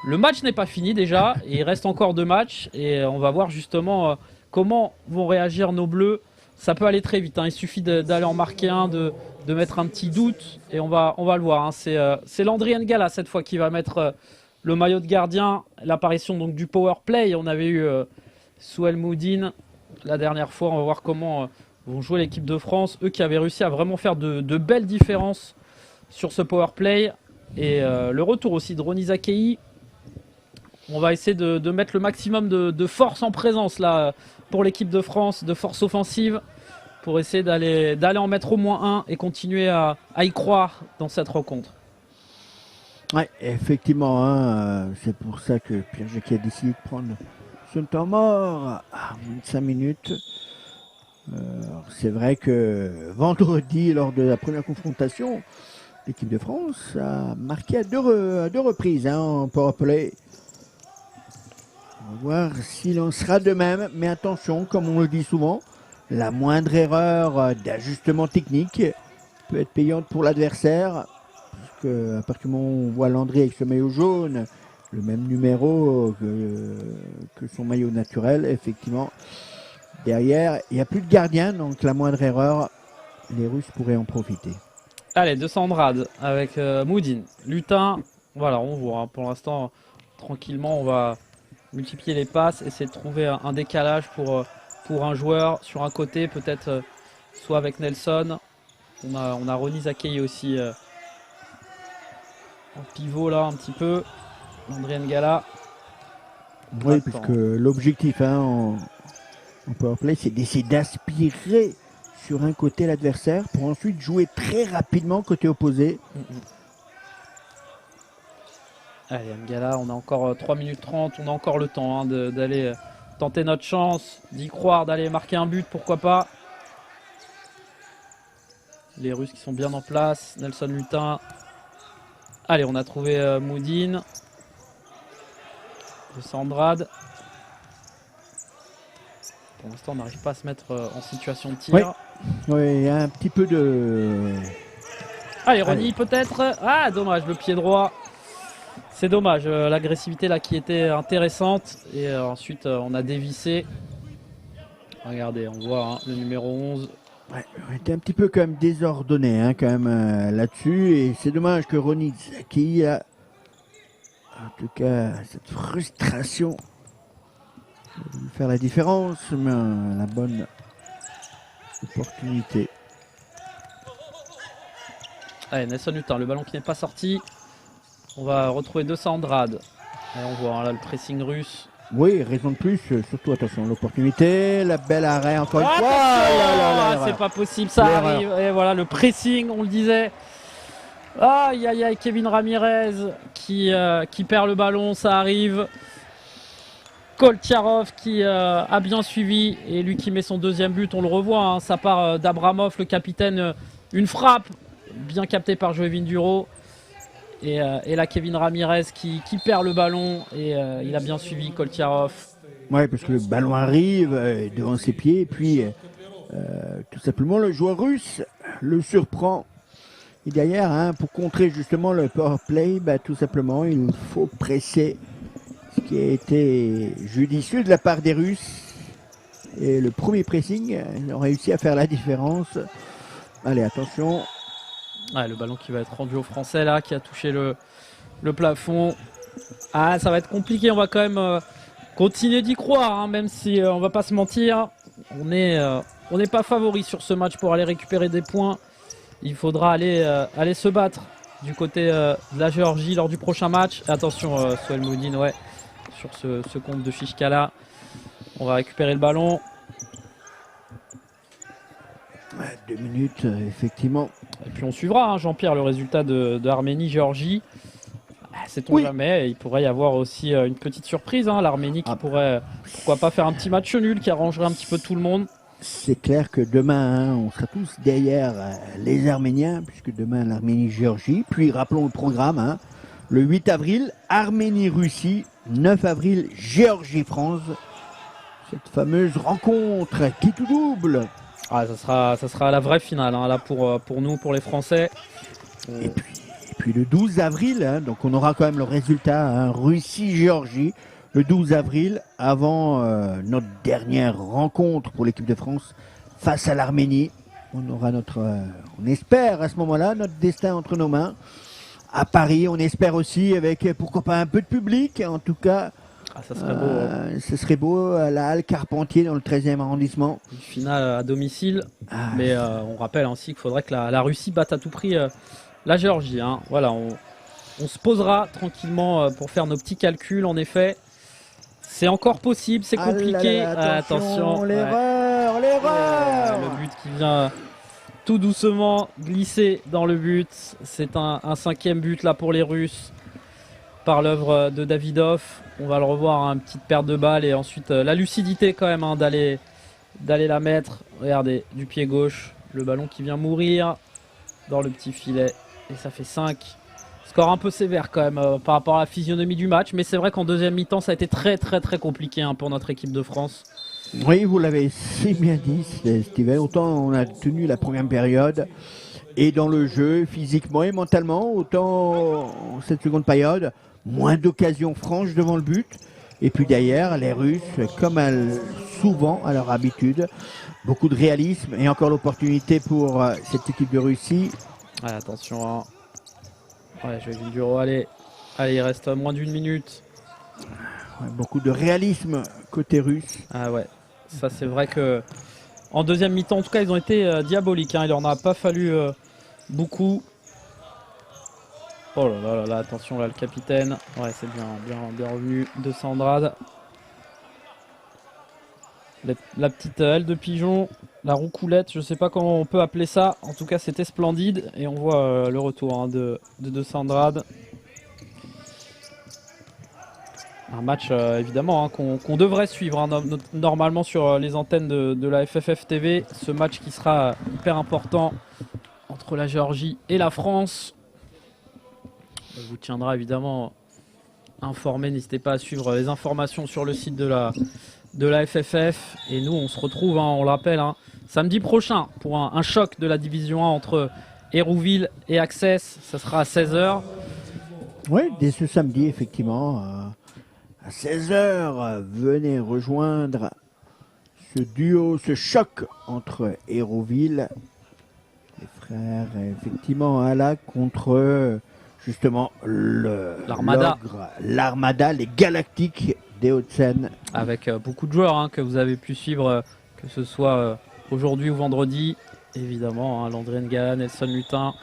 B: Le match n'est pas fini déjà, et il reste encore 2 matchs, et on va voir justement comment vont réagir nos Bleus. Ça peut aller très vite, hein. Il suffit d'aller en marquer un, de mettre un petit doute, et on va le voir. Hein. C'est Landry N'Gala cette fois qui va mettre le maillot de gardien. L'apparition donc du power play, on avait eu Souheil Moudine la dernière fois. On va voir comment vont jouer l'équipe de France, eux qui avaient réussi à vraiment faire de belles différences sur ce power play. Et le retour aussi de Ronny Zakei. On va essayer de mettre le maximum de force en présence là pour l'équipe de France, de force offensive, pour essayer d'aller en mettre au moins un et continuer à y croire dans cette rencontre.
C: Ouais, effectivement, hein, c'est pour ça que Pierre Jacqui a décidé de prendre ce temps mort à 5 minutes. C'est vrai que vendredi, lors de la première confrontation, l'équipe de France a marqué à deux reprises hein, en powerplay. On va voir s'il en sera de même. Mais attention, comme on le dit souvent, la moindre erreur d'ajustement technique peut être payante pour l'adversaire. Parce qu'à partir du moment où on voit Landry avec ce maillot jaune, le même numéro que son maillot naturel, effectivement, derrière, il n'y a plus de gardien. Donc la moindre erreur, les Russes pourraient en profiter.
B: Allez, 200 Andrade avec Moudine. Lutin, voilà, on voit. Hein, pour l'instant, tranquillement, on va multiplier les passes, essayer de trouver un décalage pour un joueur sur un côté, peut-être soit avec Nelson. On a Ronny Zakei aussi en pivot là, un petit peu. Landry N'Gala.
C: Oui, puisque l'objectif hein, en powerplay, c'est d'essayer d'aspirer sur un côté l'adversaire pour ensuite jouer très rapidement côté opposé.
B: Allez, N'Gala, on a encore 3 minutes 30, on a encore le temps hein, d'aller tenter notre chance, d'y croire, d'aller marquer un but, pourquoi pas. Les Russes qui sont bien en place, Nelson Lutin. Allez, on a trouvé Moudine. Andrade. Pour l'instant, on n'arrive pas à se mettre en situation de tir.
C: Oui, il y a un petit peu de...
B: Allez, Ronny peut-être. Ah, dommage, le pied droit. C'est dommage, l'agressivité là qui était intéressante. Et ensuite, on a dévissé. Regardez, on voit hein, le numéro 11.
C: Ouais, on était un petit peu quand même désordonné hein, quand même là-dessus. Et c'est dommage que Ronny Zakei a... En tout cas, cette frustration de faire la différence, mais la bonne opportunité.
B: Allez, Nelson Lutin, le ballon qui n'est pas sorti. On va retrouver 200 Andrade. Et on voit hein, là le pressing russe.
C: Oui, raison de plus, surtout attention, l'opportunité, la belle arrêt encore une fois.
B: C'est pas possible, ça arrive. Et voilà, le pressing, on le disait. Aïe aïe aïe, Kevin Ramirez qui perd le ballon, ça arrive. Koltcharov qui a bien suivi et lui qui met son deuxième but, on le revoit, hein, ça part d'Abramov, le capitaine, une frappe bien captée par Joe Vinduro. Et là Kevin Ramirez qui perd le ballon et il a bien suivi Koltcharov.
C: Oui, parce que le ballon arrive devant ses pieds et puis tout simplement le joueur russe le surprend. Et derrière, hein, pour contrer justement le power play, bah, tout simplement, il faut presser, ce qui a été judicieux de la part des Russes. Et le premier pressing, ils ont réussi à faire la différence. Allez, attention.
B: Ouais, le ballon qui va être rendu aux Français là, qui a touché le plafond. Ah, ça va être compliqué, on va quand même continuer d'y croire, hein, même si on va pas se mentir. On n'est pas favori sur ce match pour aller récupérer des points. Il faudra aller se battre du côté de la Géorgie lors du prochain match. Attention, Soel Moudine, ouais, sur ce compte de Shishkala. On va récupérer le ballon.
C: 2 minutes, effectivement.
B: Et puis on suivra, hein, Jean-Pierre, le résultat de Arménie-Géorgie. Sait-on jamais, il pourrait y avoir aussi une petite surprise. Hein, l'Arménie qui pourrait, pourquoi pas, faire un petit match nul qui arrangerait un petit peu tout le monde.
C: C'est clair que demain, hein, on sera tous derrière les Arméniens, puisque demain, l'Arménie-Géorgie. Puis, rappelons le programme, hein, le 8 avril, Arménie-Russie, 9 avril, Géorgie-France. Cette fameuse rencontre qui tout double.
B: Ah, ça sera la vraie finale, hein, là, pour nous, pour les Français.
C: Et puis le 12 avril, hein, donc on aura quand même le résultat, hein, Russie-Géorgie. Le 12 avril, avant notre dernière rencontre pour l'équipe de France face à l'Arménie. On aura on espère à ce moment-là, notre destin entre nos mains. À Paris, on espère aussi avec, pourquoi pas, un peu de public. En tout cas,
B: ça serait beau.
C: Ce serait beau à la Halle Carpentier dans le 13e arrondissement.
B: Une finale à domicile. Mais on rappelle aussi qu'il faudrait que la Russie batte à tout prix la Géorgie. Hein. Voilà, on se posera tranquillement pour faire nos petits calculs, en effet. C'est encore possible, c'est compliqué.
C: Attention, l'erreur, l'erreur.
B: Le but qui vient tout doucement glisser dans le but. C'est un 5e but là pour les Russes par l'œuvre de Davidov. On va le revoir, hein, une petite perte de balle et ensuite la lucidité quand même, hein, d'aller la mettre. Regardez, du pied gauche, le ballon qui vient mourir dans le petit filet. et ça fait 5. Score un peu sévère quand même par rapport à la physionomie du match, mais c'est vrai qu'en deuxième mi-temps ça a été très compliqué hein, pour notre équipe de France.
C: Oui, vous l'avez si bien dit, Steven. Autant on a tenu la première période et dans le jeu, physiquement et mentalement, autant en cette seconde période, moins d'occasions franches devant le but. Et puis derrière, les Russes, comme souvent à leur habitude, beaucoup de réalisme et encore l'opportunité pour cette équipe de Russie.
B: Ouais, attention, hein. Ouais, je vais du Duro, allez, il reste moins d'une minute.
C: Ouais, beaucoup de réalisme côté russe.
B: Ah ouais, ça c'est vrai que en deuxième mi-temps, en tout cas, ils ont été diaboliques. Hein. Il en a pas fallu beaucoup. Oh là là, attention là, le capitaine. Ouais, c'est bien revenu de Sandrade. La petite aile de pigeon, la roucoulette, je sais pas comment on peut appeler ça. En tout cas, c'était splendide. Et on voit le retour hein, de Sandrade. Un match évidemment hein, qu'on devrait suivre hein, normalement sur les antennes de la FFF TV. Ce match qui sera hyper important entre la Géorgie et la France. On vous tiendra évidemment informé. N'hésitez pas à suivre les informations sur le site de la FFF. Et nous on se retrouve, hein, on le rappelle, hein, samedi prochain pour un choc de la division 1 entre Hérouville et Access. Ça sera à 16h.
C: Oui, dès ce samedi effectivement. À 16h, venez rejoindre ce duo, ce choc entre Hérouville, les frères, effectivement, Ala contre justement l'Armada, les Galactiques des Hauts-de-Seine.
B: Avec beaucoup de joueurs hein, que vous avez pu suivre, que ce soit aujourd'hui ou vendredi, évidemment, hein, Landry Ngaha, Nelson Lutin,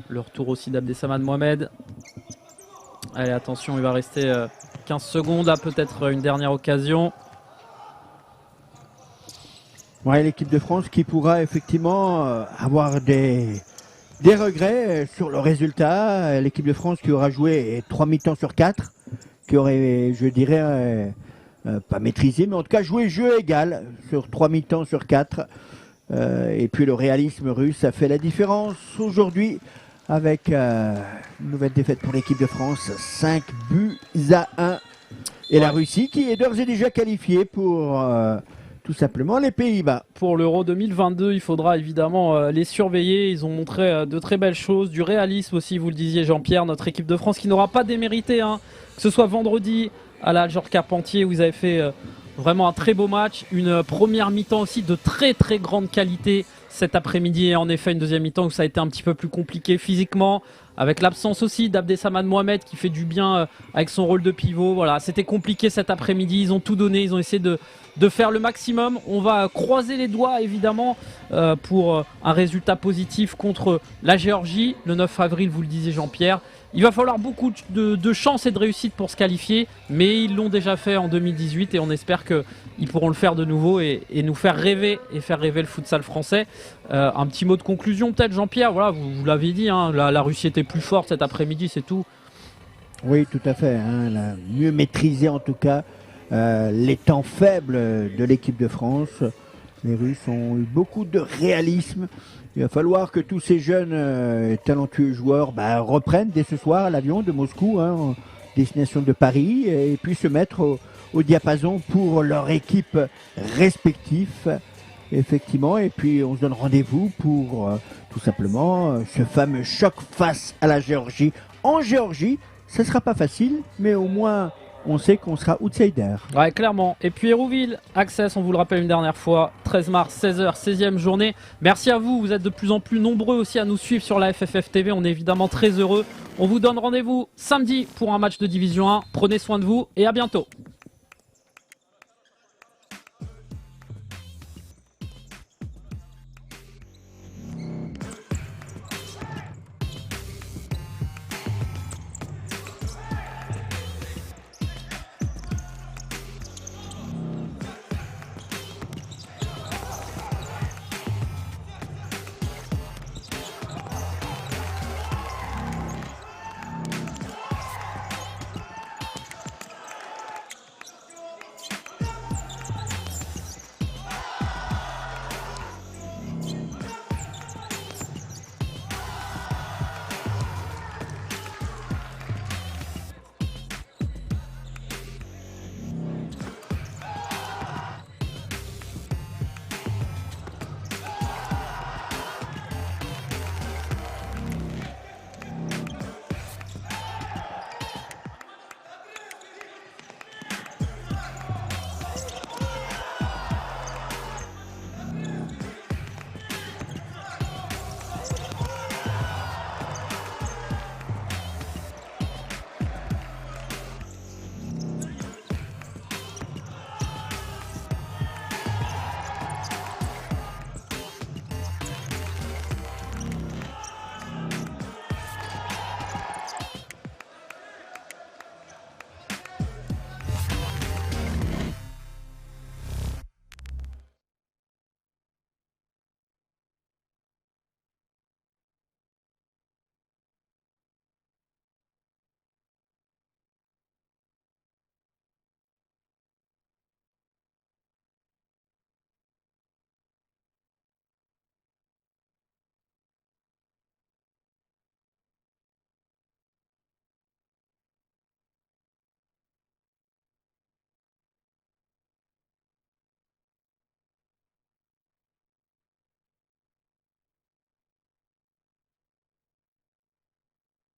B: le retour aussi d'Abdessamad Mohamed. Allez, attention, il va rester 15 secondes, là peut-être une dernière occasion.
C: Ouais, l'équipe de France qui pourra effectivement avoir des regrets sur le résultat. L'équipe de France qui aura joué 3 mi-temps sur 4, qui aurait, je dirais, pas maîtrisé, mais en tout cas joué jeu égal sur 3 mi-temps sur 4. Et puis le réalisme russe a fait la différence aujourd'hui. Avec une nouvelle défaite pour l'équipe de France, 5-1. Et la Russie qui est d'ores et déjà qualifiée pour tout simplement les Pays-Bas.
B: Pour l'Euro 2022, il faudra évidemment les surveiller. Ils ont montré de très belles choses, du réalisme aussi, vous le disiez Jean-Pierre, notre équipe de France qui n'aura pas démérité, hein, que ce soit vendredi à la Georges Carpentier où ils avaient fait vraiment un très beau match, une première mi-temps aussi de très grande qualité. Cet après-midi et en effet une deuxième mi-temps où ça a été un petit peu plus compliqué physiquement, avec l'absence aussi d'Abdessamad Mohamed qui fait du bien avec son rôle de pivot. Voilà, c'était compliqué cet après-midi, ils ont tout donné, ils ont essayé de faire le maximum. On va croiser les doigts évidemment pour un résultat positif contre la Géorgie le 9 avril, vous le disiez Jean-Pierre. Il va falloir beaucoup de chance et de réussite pour se qualifier, mais ils l'ont déjà fait en 2018 et on espère qu'ils pourront le faire de nouveau et nous faire rêver et faire rêver le futsal français. Un petit mot de conclusion peut-être Jean-Pierre, voilà, vous l'avez dit, hein, la Russie était plus forte cet après-midi, c'est tout.
C: Oui, tout à fait, hein, elle a mieux maîtrisé en tout cas les temps faibles de l'équipe de France. Les Russes ont eu beaucoup de réalisme. Il va falloir que tous ces jeunes talentueux joueurs reprennent dès ce soir l'avion de Moscou, hein, en destination de Paris, et puis se mettre au diapason pour leur équipe respective, effectivement. Et puis on se donne rendez-vous pour tout simplement ce fameux choc face à la Géorgie. En Géorgie, ce ne sera pas facile, mais au moins on sait qu'on sera outsider.
B: Ouais, clairement. Et puis Hérouville, Access, on vous le rappelle une dernière fois, 13 mars, 16h, 16e journée. Merci à vous, vous êtes de plus en plus nombreux aussi à nous suivre sur la FFF TV, on est évidemment très heureux. On vous donne rendez-vous samedi pour un match de Division 1. Prenez soin de vous et à bientôt.